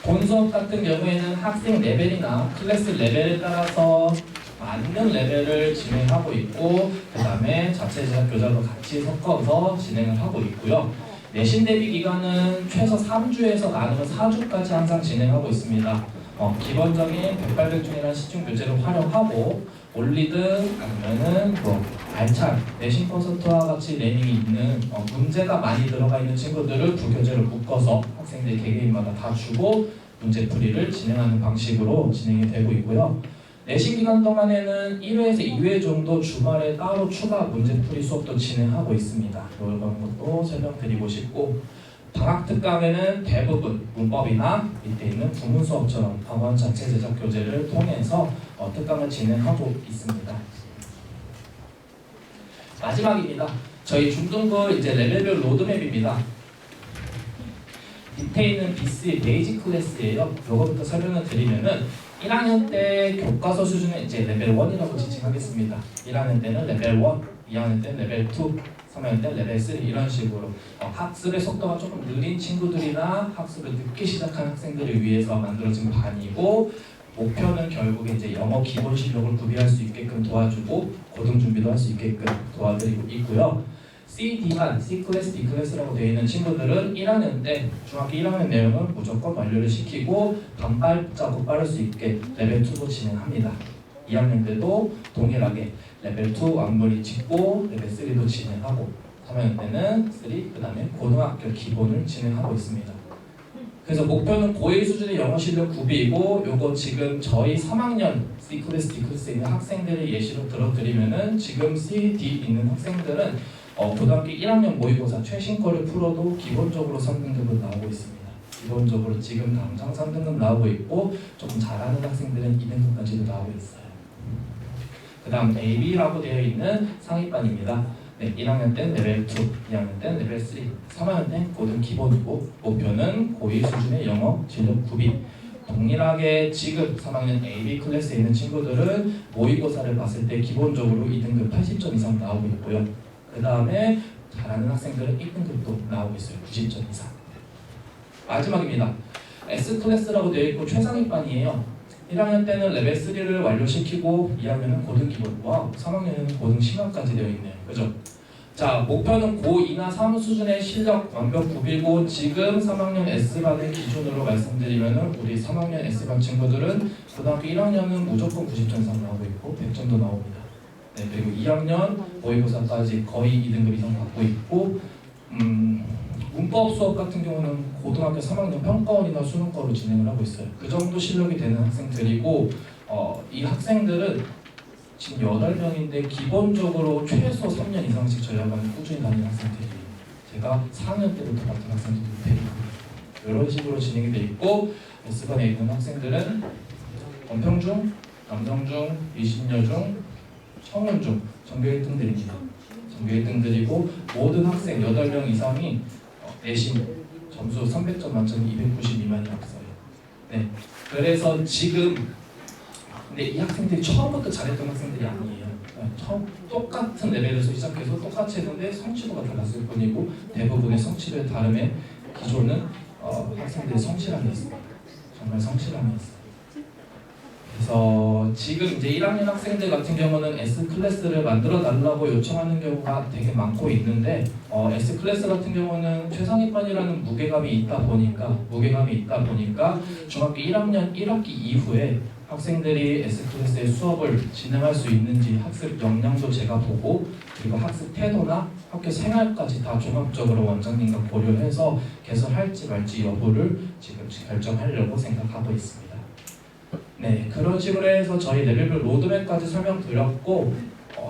A: 본 수업 같은 경우에는 학생 레벨이나 클래스 레벨에 따라서 맞는 레벨을 진행하고 있고, 그 다음에 자체 제작 교재도 같이 섞어서 진행을 하고 있고요. 내신 대비 기간은 최소 3주에서 나누면 4주까지 항상 진행하고 있습니다. 기본적인 백발백중이라는 시중 교재를 활용하고 올리든 아니면은 알찬 내신 콘서트와 같이 내용이 있는 문제가 많이 들어가 있는 친구들을 두 교재를 묶어서 학생들 개개인마다 다 주고 문제풀이를 진행하는 방식으로 진행이 되고 있고요. 내신 기간 동안에는 1회에서 2회 정도 주말에 따로 추가 문제풀이 수업도 진행하고 있습니다. 이런 것도 설명드리고 싶고, 방학 특강에는 대부분 문법이나 밑에 있는 구문 수업처럼 학원 자체 제작 교재를 통해서 특강을 진행하고 있습니다. 마지막입니다. 저희 중등부 이제 레벨별 로드맵입니다. 밑에 있는 B3 베이직 클래스예요. 이거부터 설명을 드리면은 1학년 때 교과서 수준은 이제 레벨 1이라고 지칭하겠습니다. 1학년 때는 레벨 1, 2학년 때는 레벨 2, 3학년 때는 레벨 3 이런 식으로 학습의 속도가 조금 느린 친구들이나 학습을 늦게 시작한 학생들을 위해서 만들어진 반이고, 목표는 결국에 이제 영어 기본 실력을 구비할 수 있게끔 도와주고 고등 준비도 할 수 있게끔 도와드리고 있고요. C, D반, C 클래스, D 클래스라고 되어 있는 친구들은 1학년 때 중학교 1학년 내용을 무조건 완료를 시키고 반발자국 빠를 수 있게 레벨 2도 진행합니다. 2학년 때도 동일하게 레벨 2 완물이 짓고 레벨 3도 진행하고 3학년 때는 3, 그 다음에 고등학교 기본을 진행하고 있습니다. 그래서 목표는 고1 수준의 영어 실력 구비이고, 요거 지금 저희 3학년 C 클래스, D 클래스에 있는 학생들의 예시로 들어드리면은 지금 C, D 있는 학생들은 고등학교 1학년 모의고사 최신거를 풀어도 기본적으로 3등급은 나오고 있습니다. 기본적으로 지금 당장 3등급 나오고 있고, 조금 잘하는 학생들은 2등급까지도 나오고 있어요. 그 다음 AB라고 되어 있는 상위반입니다. 네, 1학년 때는 레벨 2, 2학년 때는 레벨 3, 3학년 때는 고등 기본이고, 목표는 고1 수준의 영어 실력 구비. 동일하게 지금 3학년 AB 클래스에 있는 친구들은 모의고사를 봤을 때 기본적으로 2등급 80점 이상 나오고 있고요. 그 다음에 잘하는 학생들은 1등급도 나오고 있어요. 90점 이상. 마지막입니다. S클래스라고 되어 있고 최상위반이에요. 1학년 때는 레벨 3를 완료시키고 2학년은 고등 기본과 3학년에는 고등 심화까지 되어 있네요. 그죠? 자, 목표는 고2나 3 수준의 실력 완벽 구비고, 지금 3학년 S반을 기준으로 말씀드리면은 우리 3학년 S반 친구들은 고등학교 1학년은 무조건 90점 이상 나오고 있고 100점도 나옵니다. 네, 그리고 2학년 모의고사까지 거의 2등급 이상 받고 있고, 문법 수업 같은 경우는 고등학교 3학년 평가원이나 수능과로 진행을 하고 있어요. 그 정도 실력이 되는 학생들이고, 이 학생들은 지금 8명인데 기본적으로 최소 3년 이상씩 저희 학원에 꾸준히 다니는 학생들이에요. 제가 4학년 때부터 봤던 학생들도 데리고 이런 식으로 진행이 돼 있고, S반에 있는 학생들은 원평중, 남성중, 이신여중, 청운중 전교 1등들입니다. 전교 1등들이고 모든 학생 8명 이상이 내신 점수 300점 만점에 290 미만이 없어요. 네, 그래서 지금 근데 이 학생들이 처음부터 잘했던 학생들이 아니에요. 처음 똑같은 레벨에서 시작해서 똑같이 했는데 성취도가 달랐을 뿐이고, 대부분의 성취도의 다름의 기조는 학생들의 성실함이 있습니다. 정말 성실함이 있어요. 그래서 지금 이제 1학년 학생들 같은 경우는 S 클래스를 만들어 달라고 요청하는 경우가 되게 많고 있는데, S 클래스 같은 경우는 최상위반이라는 무게감이 있다 보니까 중학교 1학년 1학기 이후에 학생들이 S 클래스의 수업을 진행할 수 있는지 학습 역량도 제가 보고, 그리고 학습 태도나 학교 생활까지 다 종합적으로 원장님과 고려해서 개설할지 말지 여부를 지금 결정하려고 생각하고 있습니다. 네, 그런 식으로 해서 저희 레벨별 로드맵까지 설명드렸고,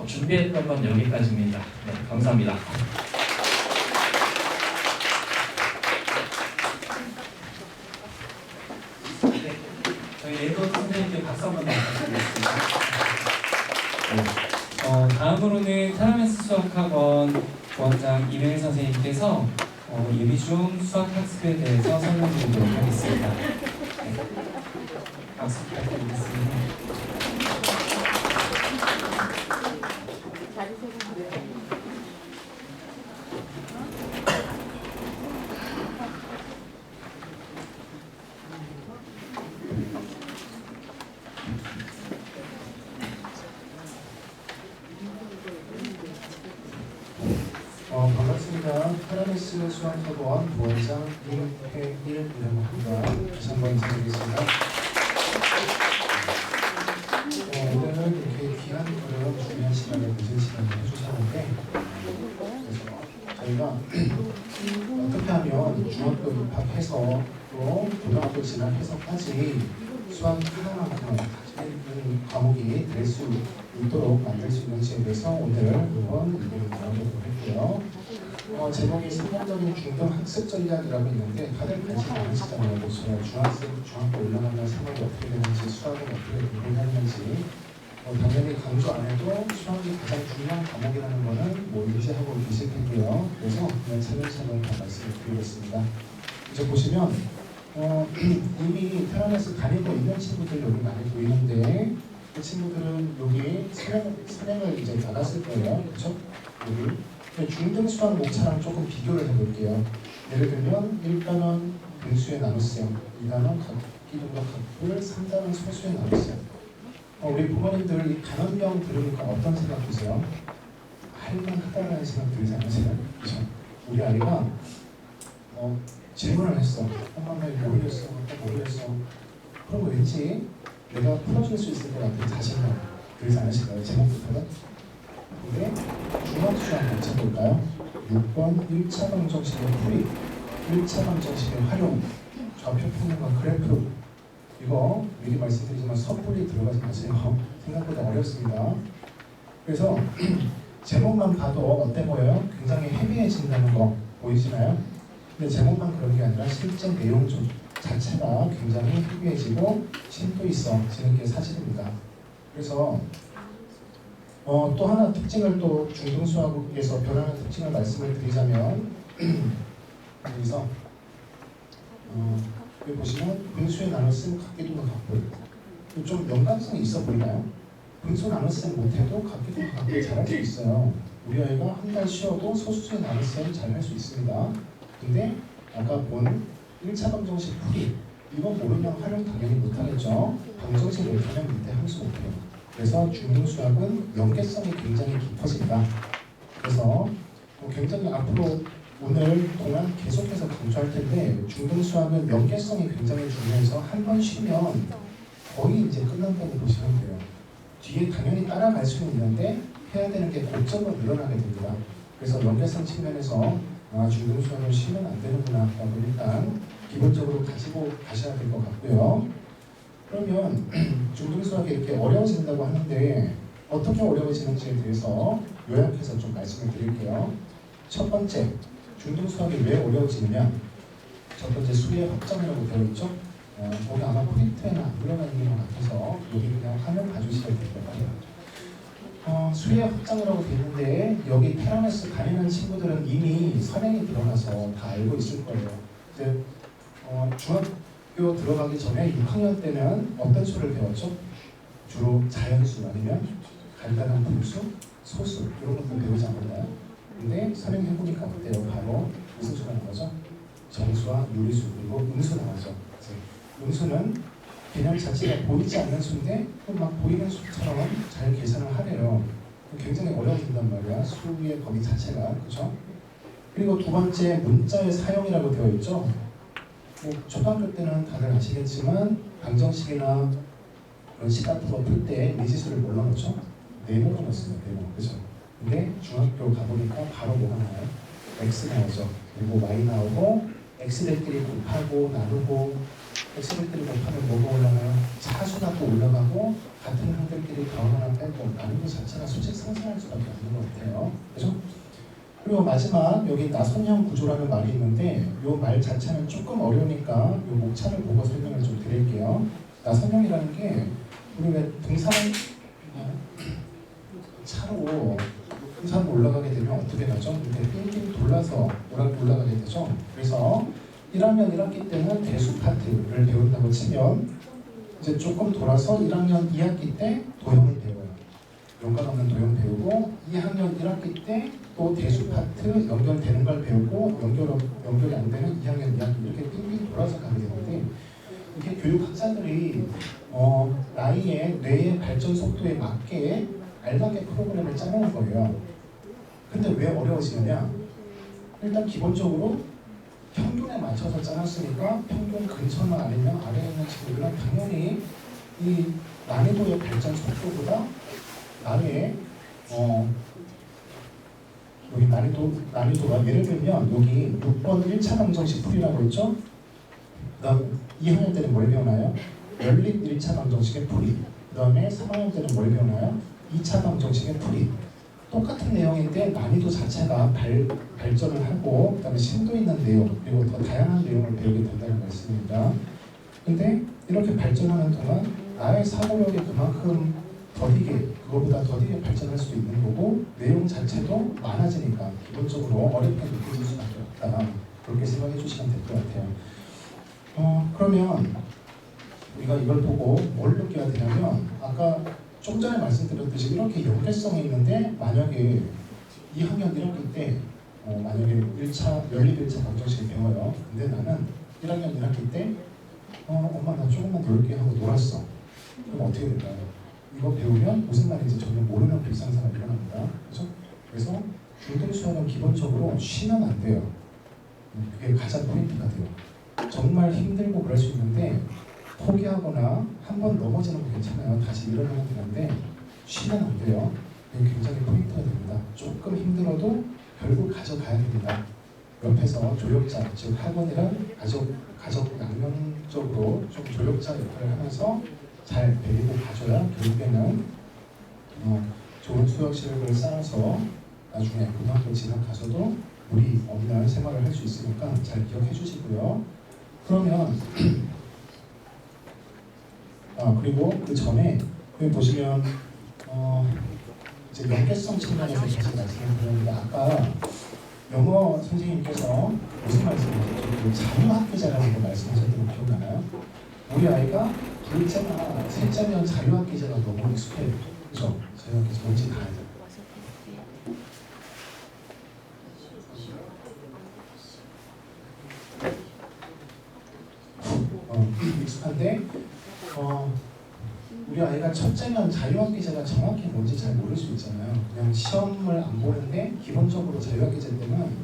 A: 준비했던 건 여기까지입니다. 네, 감사합니다. 네, 저희 레이더 선생님께 박수 한번 부탁드리겠습니다.
B: 다음으로는 타라메스 수학학원 부원장 이명일 선생님께서 예비 중 수학 학습에 대해서 설명드리도록 하겠습니다. 네. 박수 부탁드리겠습니다.
C: 반갑습니다. 테라메스 수학학원 부원장 임혜일이라고 합니다. 다시 한번 인사드리겠습니다. 오늘은 이렇게 귀한 거를 중요한 시간에 늦은 시간에 해주셨는데 저희가 어떻게 하면 중학교 입학해서 또 고등학교 진학해서까지 수학 하나만큼은 가지는 과목이 될 수 있도록 만들 수 있는지에 대해서 오늘 이번 얘기를 나눠보도록 했고요. 제목이 성공적인 중등 학습 전략이라고 있는데 다들 관심 많으시잖아요. 중학교 올라가면 생활이 어떻게 되는지, 수학은 어떻게 공부하는지. 당연히 강조 안 해도 수학이 가장 중요한 과목이라는 거는 인지하고 계실 텐데요. 그래서 그냥 차근차근 다 말씀을 드리겠습니다. 이제 보시면 이미 테라메스 다니고 있는 친구들 여기 많이 보이는데 그 친구들은 여기 선행을 이제 받았을 거예요. 그렇죠? 여기 중등 수학 목차랑 조금 비교를 해볼게요. 예를 들면 1단원 분수의 나눗셈, 2단원 각기둥과 각불, 3단원 소수의 나눗셈. 우리 부모님들 이 단원명 들으니까 어떤 생각 드세요? 할만하다라는 생각 들지 않으세요? 그렇죠? 우리 아이가 질문을 했어. 엄마 나 모르겠어. 그럼 왠지 내가 풀어줄 수 있을 것 같은 자신감 들지 않으실까요? 제목부터는? 근데 중학수학 한번 쳐볼까요? 6번 1차 방정식의 풀이, 1차 방정식의 활용, 좌표 평면과 그래프. 이거 미리 말씀드리지만 섣불리 들어가지 마세요. 생각보다 어렵습니다. 그래서 제목만 봐도 어때 보여요? 굉장히 헤비해진다는 거 보이시나요? 근데 제목만 그런 게 아니라 실제 내용 자체가 굉장히 헤비해지고 심도 있어지는 게 사실입니다. 그래서 또 하나 특징을 또 중등 수학에서 변하는 특징을 말씀을 드리자면 여기서 여기 보시면 분수의 나눗셈, 각기둥과 각불. 좀 연관성이 있어 보이나요? 분수 나눗셈 못해도 각기둥과 각불 잘할 수 있어요. 우리 아이가 한 달 쉬어도 소수의 나눗셈 잘 할 수 있습니다. 근데 아까 본 1차 방정식 풀이 이거 모르면 활용 당연히 못하겠죠. 방정식 못하면 밑에 함수 못해요. 그래서 중등 수학은 연계성이 굉장히 깊어진다. 그래서 굉장히 앞으로 오늘 동안 계속해서 강조할 텐데 중등 수학은 연계성이 굉장히 중요해서 한 번 쉬면 거의 이제 끝난다고 보시면 돼요. 뒤에 당연히 따라갈 수는 있는데 해야 되는 게 곧점으로 늘어나게 됩니다. 그래서 연계성 측면에서 중등 수학을 쉬면 안 되는구나 라고 일단 기본적으로 가지고 가셔야 될 것 같고요. 그러면 중등 수학이 이렇게 어려워진다고 하는데 어떻게 어려워지는지에 대해서 요약해서 좀 말씀을 드릴게요. 첫 번째, 중등 수학이 왜 어려워지느냐? 첫 번째 수의 확장이라고 되어 있죠. 거기 아마 포인트에는 안 들어가 있는 것 같아서 여기 그냥 화면 봐주셔야 될 것 같아요. 수의 확장이라고 되어 있는데 여기 테라메스 다니는 친구들은 이미 선행이 들어가서 다 알고 있을 거예요. 이제 중학교 들어가기 전에 6학년 때는 어떤 수를 배웠죠? 주로 자연수 아니면 간단한 분수, 소수 이런 것들 배우지 않았나요? 근데 선행해보니까 어때요? 바로 무슨 수가 나오죠? 정수와 유리수 그리고 음수 나오죠. 음수는 개념 자체가 보이지 않는 수인데 또 막 보이는 수처럼 잘 계산을 하래요. 굉장히 어려워진단 말이야. 수의 범위 자체가. 그렇죠? 그리고 두 번째 문자의 사용이라고 되어 있죠. 초등학교 때는 다들 아시겠지만 방정식이나 그런 식 같은 거 풀 때 미지수를 뭘로 넣죠? 네모로 넣습니다. 네모. 그죠? 근데 중학교 가보니까 바로 뭐가 나와요? X 나오죠. 그리고 Y 나오고 X들끼리 곱하고 나누고 X들끼리 곱하면 뭐가 올라가요? 차수가 또 올라가고 같은 항들끼리 더하거나 빼고 나누기 자체가 수직 상승할 수밖에 없는 것 같아요. 그죠? 그리고 마지막 여기 나선형 구조라는 말이 있는데 이 말 자체는 조금 어려우니까 이 목차를 보고 설명을 좀 드릴게요. 나선형이라는 게 우리 왜 등산 차로 산 올라가게 되면 어떻게 되죠? 이렇게 빙빙 돌라서 올라가게 되죠. 그래서 1학년 1학기 때는 대수 파트를 배운다고 치면 이제 조금 돌아서 1학년 2학기 때 도형을 배워요. 연관 없는 도형 배우고 2학년 1학기 때 또 대수 파트 연결되는 걸 배우고 연결이 안 되는 2학년 2학기 이렇게 빙빙 돌아서 가게 되는데 이게 교육학자들이 나이에 뇌의 발전 속도에 맞게 알맞게 프로그램을 짜놓은 거예요. 근데 왜 어려워지느냐? 일단 기본적으로 평균에 맞춰서 짜놨으니까 평균 근처나 아니면 아래에 있는 친구들은 당연히 이 난이도의 발전 속도보다 아래에 여기 난이도가 예를 들면 여기 6번 1차 방정식 풀이라고 했죠? 그 다음 2학년 때는 뭘 배우나요? 연립 1차 방정식의 풀이. 그 다음에 3학년 때는 뭘 배우나요? 2차 방정식의 풀이. 똑같은 내용인데 난이도 자체가 발전을 하고 그다음에 심도 있는 내용 그리고 더 다양한 내용을 배우게 된다는 말씀입니다. 근데 이렇게 발전하는 동안 나의 사고력이 그만큼 그거보다 더디게 발전할 수 있는 거고 내용 자체도 많아지니까 기본적으로 어렵게 느껴질 수밖에 없다. 그렇게 생각해 주시면 될 것 같아요. 그러면 우리가 이걸 보고 뭘 느껴야 되냐면 아까 좀 전에 말씀드렸듯이 이렇게 연계성이 있는데 만약에 2학년 1학기 때 만약에 연립 1차 방정식을 배워요. 근데 나는 1학년 1학기 때 엄마 나 조금만 놀게 하고 놀았어. 그럼 어떻게 될까요? 이거 배우면 무슨 말인지 전혀 모르는 불상사가 일어납니다. 그렇죠? 그래서 중등 수학은 기본적으로 쉬면 안 돼요. 그게 가장 포인트가 돼요. 정말 힘들고 그럴 수 있는데 포기하거나 한번 넘어지는 거 괜찮아요. 다시 일어나면 되는데 쉬면 안 돼요. 이게 굉장히 포인트가 됩니다. 조금 힘들어도 결국 가져가야 됩니다. 옆에서 조력자, 즉 학원이랑 가족 양면적으로 좀 조력자 역할을 하면서 잘 데리고 가줘야 결국에는 좋은 수학 실력을 쌓아서 나중에 고등학교 진학가서도 우리 없는 생활을 할 수 있으니까 잘 기억해 주시고요. 그러면 그리고 그 전에 여기 보시면 이제 연계성 측면에서 다시 말씀을 드렸는데 아까 영어 선생님께서 무슨 말씀이셨죠? 그 자유학기제라는 거 말씀하셨던 거 기억나나요? 우리 아이가 둘째나 셋째면 자유학기제가 너무 익숙해요. 그죠? 자유학기제 뭔지 다 알죠? 익숙한데 우리 아이가 첫째면 자유학기제가 정확히 뭔지 잘 모를 수 있잖아요. 그냥 시험을 안 보는데 기본적으로 자유학기제 때는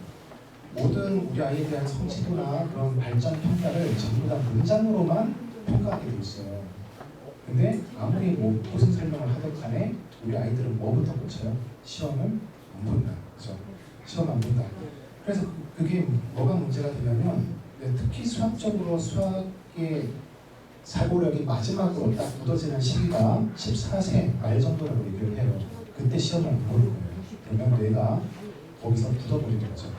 C: 모든 우리 아이에 대한 성취도나 그런 발전 평가를 전부 다 문장으로만 평가하게 돼 있어요. 근데 아무리 무슨 설명을 하든 간에 우리 아이들은 뭐부터 고쳐요? 시험을 안 본다. 그죠? 시험 안 본다. 그래서 그게 뭐가 문제가 되냐면 특히 수학적으로 수학의 사고력이 마지막으로 딱 굳어지는 시기가 14세 말 정도라고 얘기를 해요. 그때 시험을 안 보는 거예요. 그러면 뇌가 거기서 굳어버리는 거죠.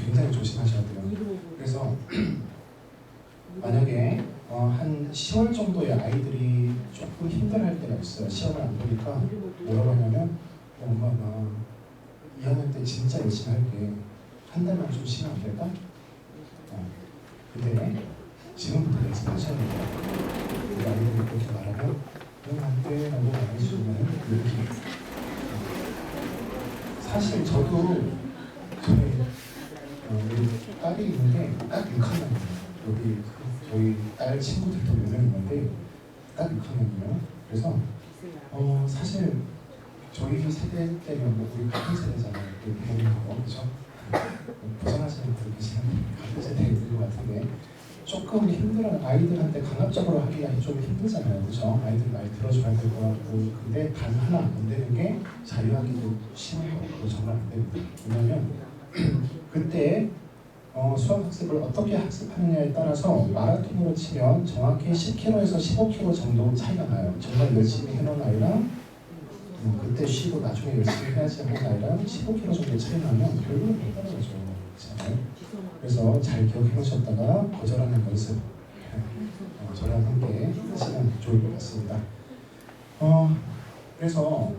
C: 굉장히 조심하셔야 돼요. 그래서 만약에 한 10월 정도의 아이들이 조금 힘들어할 때가 있어요. 시험을 안 보니까 뭐라고 하냐면 엄마 나 2학년 때 진짜 열심히 할게. 한 달만 좀 쉬면 안 될까? 근데 지금부터 연습하셔야 돼요. 우리 아이들이 그렇게 말하면 그럼 안 돼 라고 말해주면 이렇게 사실 저도 저희 딸이 있는데 딱 6학년이에요. 여기 저희 딸 친구들도 몇 명 있는데 딱 6학년이에요. 그래서 사실 저희 세대 때면 우리 같은 세대잖아요. 부모님하고 그렇죠? 고생하시는 분들 계시는데 같은 세대일 것 같은데 조금 힘들어 아이들한테 강압적으로 하기가 좀 힘들잖아요. 그렇죠? 아이들 많이 들어줘야 될 것 같고 근데 단 하나 안 되는 게 자유하기도 쉬운 거 그거 정말 안 됩니다. 왜냐하면 그때 수학 학습을 어떻게 학습하느냐에 따라서 마라톤으로 치면 정확히 10km에서 15km 정도 차이가 나요. 정말 열심히 해놓은 아이랑 그때 쉬고 나중에 열심히 해야지 하는 아이랑 15km 정도 차이 나면 결국은 못 따라가죠. 그렇잖아요. 그래서 잘 기억해 놓으셨다가 거절하는 연습 저랑 함께 하시면 좋을 것 같습니다. 그래서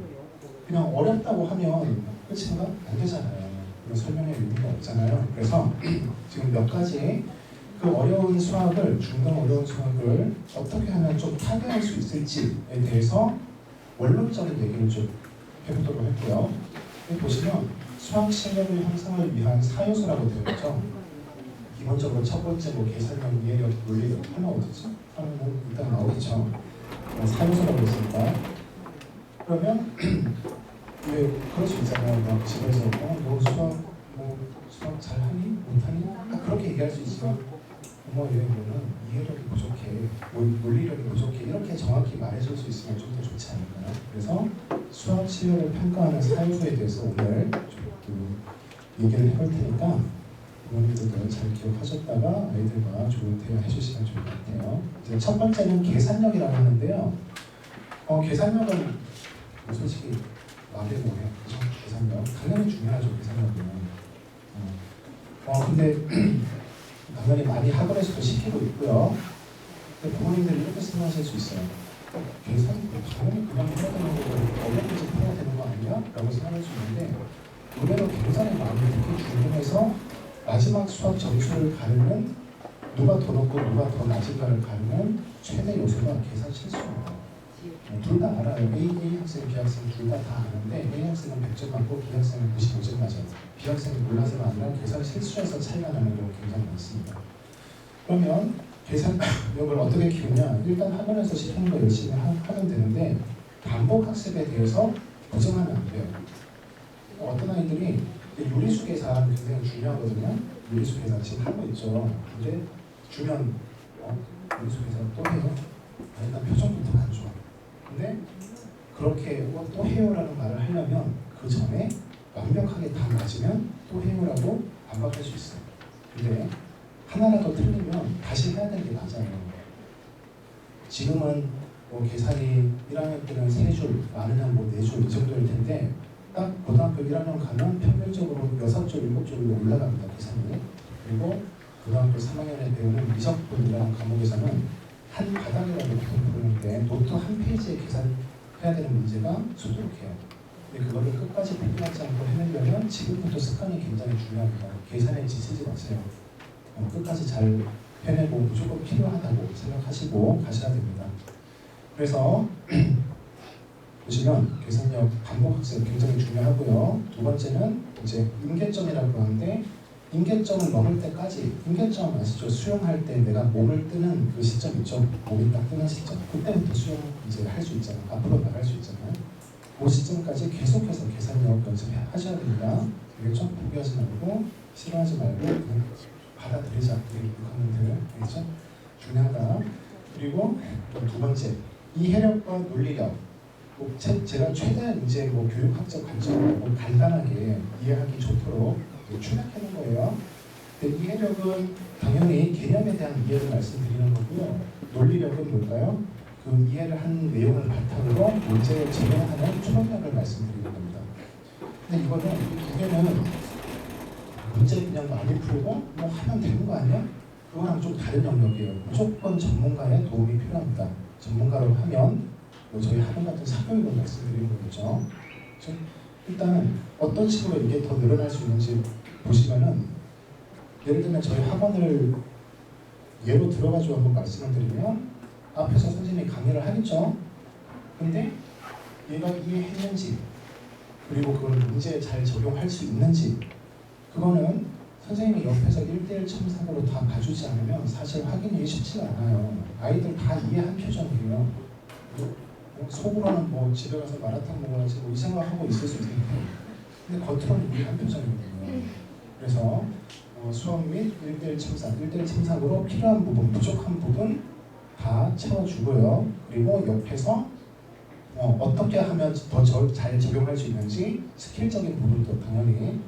C: 그냥 어렵다고 하면 끝인가? 안 되잖아요. 이거 설명의 의미가 없잖아요. 그래서 지금 몇 가지 그 어려운 수학을, 중간 어려운 수학을 어떻게 하면 좀 타개할 수 있을지에 대해서 원론적인 얘기를 좀 해보도록 할게요. 여기 보시면 수학 실력의 향상을 위한 4요소라고 되어 있죠. 기본적으로 첫 번째 뭐 계산력, 이해력, 논리력 하나 어디지? 하나 뭐 일단 나오겠죠. 4요소라고 했으니까. 그러면 왜 그럴 수 있잖아요. 막 집에서 너 수학 잘하니? 못하니? 그렇게 얘기할 수 있지만 얘는 이해력이 부족해, 논리력이 부족해 이렇게 정확히 말해줄 수 있으면 좀 더 좋지 않을까요? 그래서 수학 실력을 평가하는 4요소에 대해서 오늘 좀 얘기를 해볼 테니까 부모님들도 잘 기억하셨다가 아이들과 좋은 대화 해주시면 좋을 것 같아요. 이제 첫 번째는 계산력이라고 하는데요. 계산력은 솔직히 말해 뭐해요. 그죠? 계산력 당연히 중요하죠. 계산력은. 근데 당연히 많이 학원에서도 시키고 있고요. 근데 부모님들이 이렇게 생각하실 수 있어요. 계산 당연히 그냥 해야 되는 거고 어렵게 해야 되는 거 아니야? 라고 생각할 수 있는데 의외로 굉장히 많이 이렇게 중요해서 마지막 수학 점수를 가르는 누가 더 높고 누가 더 낮은가를 가르는 최대 요소가 계산 실수입니다. 둘 다 알아요. A 학생, B 학생 둘 다 아는데 A 학생은 100점 맞고 B 학생은 95점 맞아요. B 학생이 몰라서가 아니라 계산 실수에서 차이가 나는 경우 굉장히 많습니다. 그러면 계산력을 어떻게 키우냐? 일단 학원에서 시키는 거 열심히 하면 되는데 반복 학습에 대해서 부정하면 안 돼요. 어떤 아이들이 요리수 계산 굉장히 중요하거든요. 요리수 계산 지금 하고 있죠. 근데 주면 요리수 계산 또 해요? 일단 표정부터 안 좋아. 근데 그렇게 또 해요라는 말을 하려면 그 전에 완벽하게 다 맞으면 또 해요라고 반박할 수 있어요. 근데 하나라도 틀리면 다시 해야 되는 게 맞아요. 지금은 뭐 계산이 1학년 때는 3줄, 많으면 뭐 4줄 이 정도일 텐데 딱 고등학교 1학년 가면 평균적으로 6줄, 7줄로 올라갑니다. 계산이. 그리고 고등학교 3학년에 배우는 미적분이라는 과목에서는 한 바닥이라도 부르는데 노트 한 페이지에 계산해야 되는 문제가 수두룩해요. 근데 그거를 끝까지 포기하지 않고 해내려면 지금부터 습관이 굉장히 중요합니다. 계산에 지치지 마세요. 끝까지 잘 해내고 무조건 필요하다고 생각하시고 가셔야 됩니다. 그래서 보시면 계산력 반복 학습 굉장히 중요하고요. 두 번째는 이제 임계점이라고 하는데 임계점을 넘을 때까지, 임계점 아시죠? 수영할 때 내가 몸을 뜨는 그 시점 있죠? 몸이 딱 뜨는 시점. 그때부터 수영 이제 할 수 있잖아요. 앞으로 나갈 수 있잖아요. 그 시점까지 계속해서 계산력 연습하셔야 됩니다. 임계점 포기하지 말고 싫어하지 말고 그냥 받아들이자. 우리 6학년들 알겠죠? 중요하다. 그리고 두 번째, 이해력과 논리력. 제가 최대한 이제 뭐 교육학적 관점으로 간단하게 이해하기 좋도록 축약하는 거예요. 근데 이해력은 당연히 개념에 대한 이해를 말씀드리는 거고요. 논리력은 뭘까요? 그 이해를 한 내용을 바탕으로 문제에 적용하는 초능력을 말씀드리는 겁니다. 근데 이거는 이 두 개는 문제 그냥 많이 풀고 뭐 하면 되는 거 아니야? 그거랑 좀 다른 영역이에요. 무조건 전문가의 도움이 필요합니다. 전문가로 하면 뭐 저희 학원 같은 사교육을 말씀드리는 거겠죠. 일단은 어떤 식으로 이게 더 늘어날 수 있는지 보시면은 예를 들면 저희 학원을 예로 들어가지고 한번 말씀을 드리면 앞에서 선생님이 강의를 하겠죠. 근데 얘가 이해했는지 그리고 그걸 문제에 잘 적용할 수 있는지 그거는 선생님이 옆에서 1대1 첨삭으로 다 봐주지 않으면 사실 확인이 쉽지가 않아요. 아이들 다 이해한 표정이에요. 속으로는 뭐 집에 가서 마라탕 먹어야지 뭐 이 생각하고 있을 수 있는데 근데 겉으로는 이해한 표정이거든요. 그래서 수업 및 1대1 첨삭, 1대1 첨삭으로 필요한 부분, 부족한 부분 다 채워주고요. 그리고 옆에서 어떻게 하면 더 잘 적용할 수 있는지 스킬적인 부분도 당연히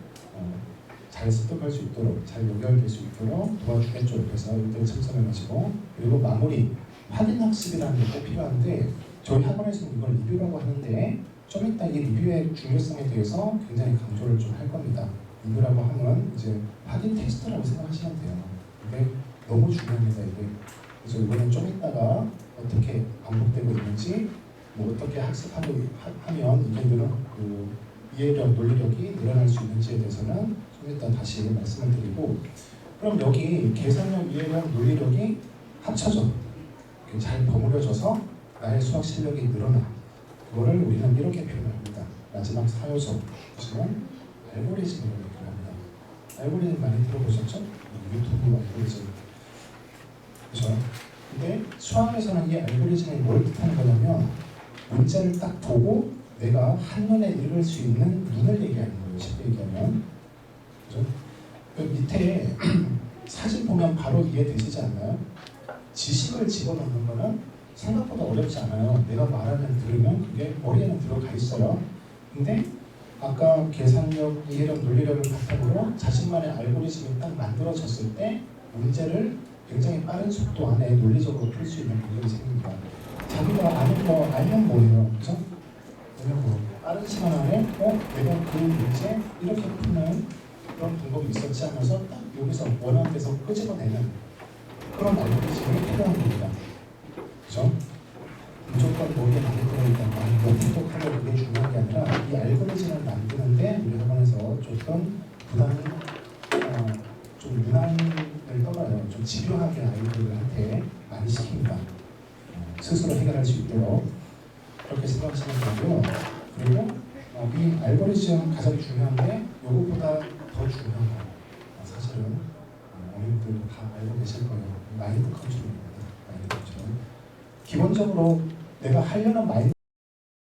C: 잘 습득할 수 있도록, 잘 연결될 수 있도록 도와주겠죠. 옆에서 1대1 첨삭을 가지고 그리고 마무리, 확인 학습이라는 게 꼭 필요한데 저희 학원에서는 이걸 리뷰라고 하는데 좀 이따 이 리뷰의 중요성에 대해서 굉장히 강조를 좀 할 겁니다. 리뷰라고 하면 이제 확인 테스트라고 생각하시면 돼요. 이게 너무 중요합니다. 이게 그래서 이거는 좀 이따가 어떻게 반복되고 있는지 뭐 어떻게 학습하면 이들은 그 이해력, 논리력이 늘어날 수 있는지에 대해서는 좀 이따 다시 말씀을 드리고, 그럼 여기 계산력, 이해력, 논리력이 합쳐져 잘 버무려져서 나의 수학 실력이 늘어나. 그거를 우리는 이렇게 표현합니다. 마지막 4요소 보시면 알고리즘이라고 표현합니다. 알고리즘 많이 들어보셨죠? 유튜브 알고리즘. 그죠? 근데 수학에서는 이 알고리즘이 뭘 뜻하는 거냐면 문제를 딱 보고 내가 한눈에 읽을 수 있는 눈을 얘기하는 거예요. 쉽게 얘기하면. 그죠? 그 밑에 사진 보면 바로 이해되시지 않나요? 지식을 집어넣는 거는 생각보다 어렵지 않아요. 내가 말하면 들으면 그게 머리에는 들어가 있어요. 근데 아까 계산력, 이해력, 논리력을 바탕으로 자신만의 알고리즘이 딱 만들어졌을 때 문제를 굉장히 빠른 속도 안에 논리적으로 풀 수 있는 능력이 생깁니다. 자기가 아는 거 알면 뭐예요? 그죠? 그러면 뭐 빠른 시간 안에 내가 그 문제 이렇게 푸는 그런 방법이 있었지 하면서 딱 여기서 원하는 데서 끄집어내는 그런 알고리즘이 필요한 겁니다. 그죠? 무조건 머리에 많이 들어있다가 똑똑하게 그게 중요한 게 아니라 이 알고리즘을 만드는데 우리 학원에서 줬던 좀 유난을 떠나요. 좀 집요하게 아이들한테 많이 시킵니다. 스스로 해결할 수 있도록 그렇게 생각하시면 되고요. 그리고 이 알고리즘 가장 중요한 게 이것보다 더 중요한 거 사실은 어린이들도 다 알고 계실 거예요. 마인드 컨트롤입니다. 마인드 컨트롤. 기본적으로 내가 하려는 마인드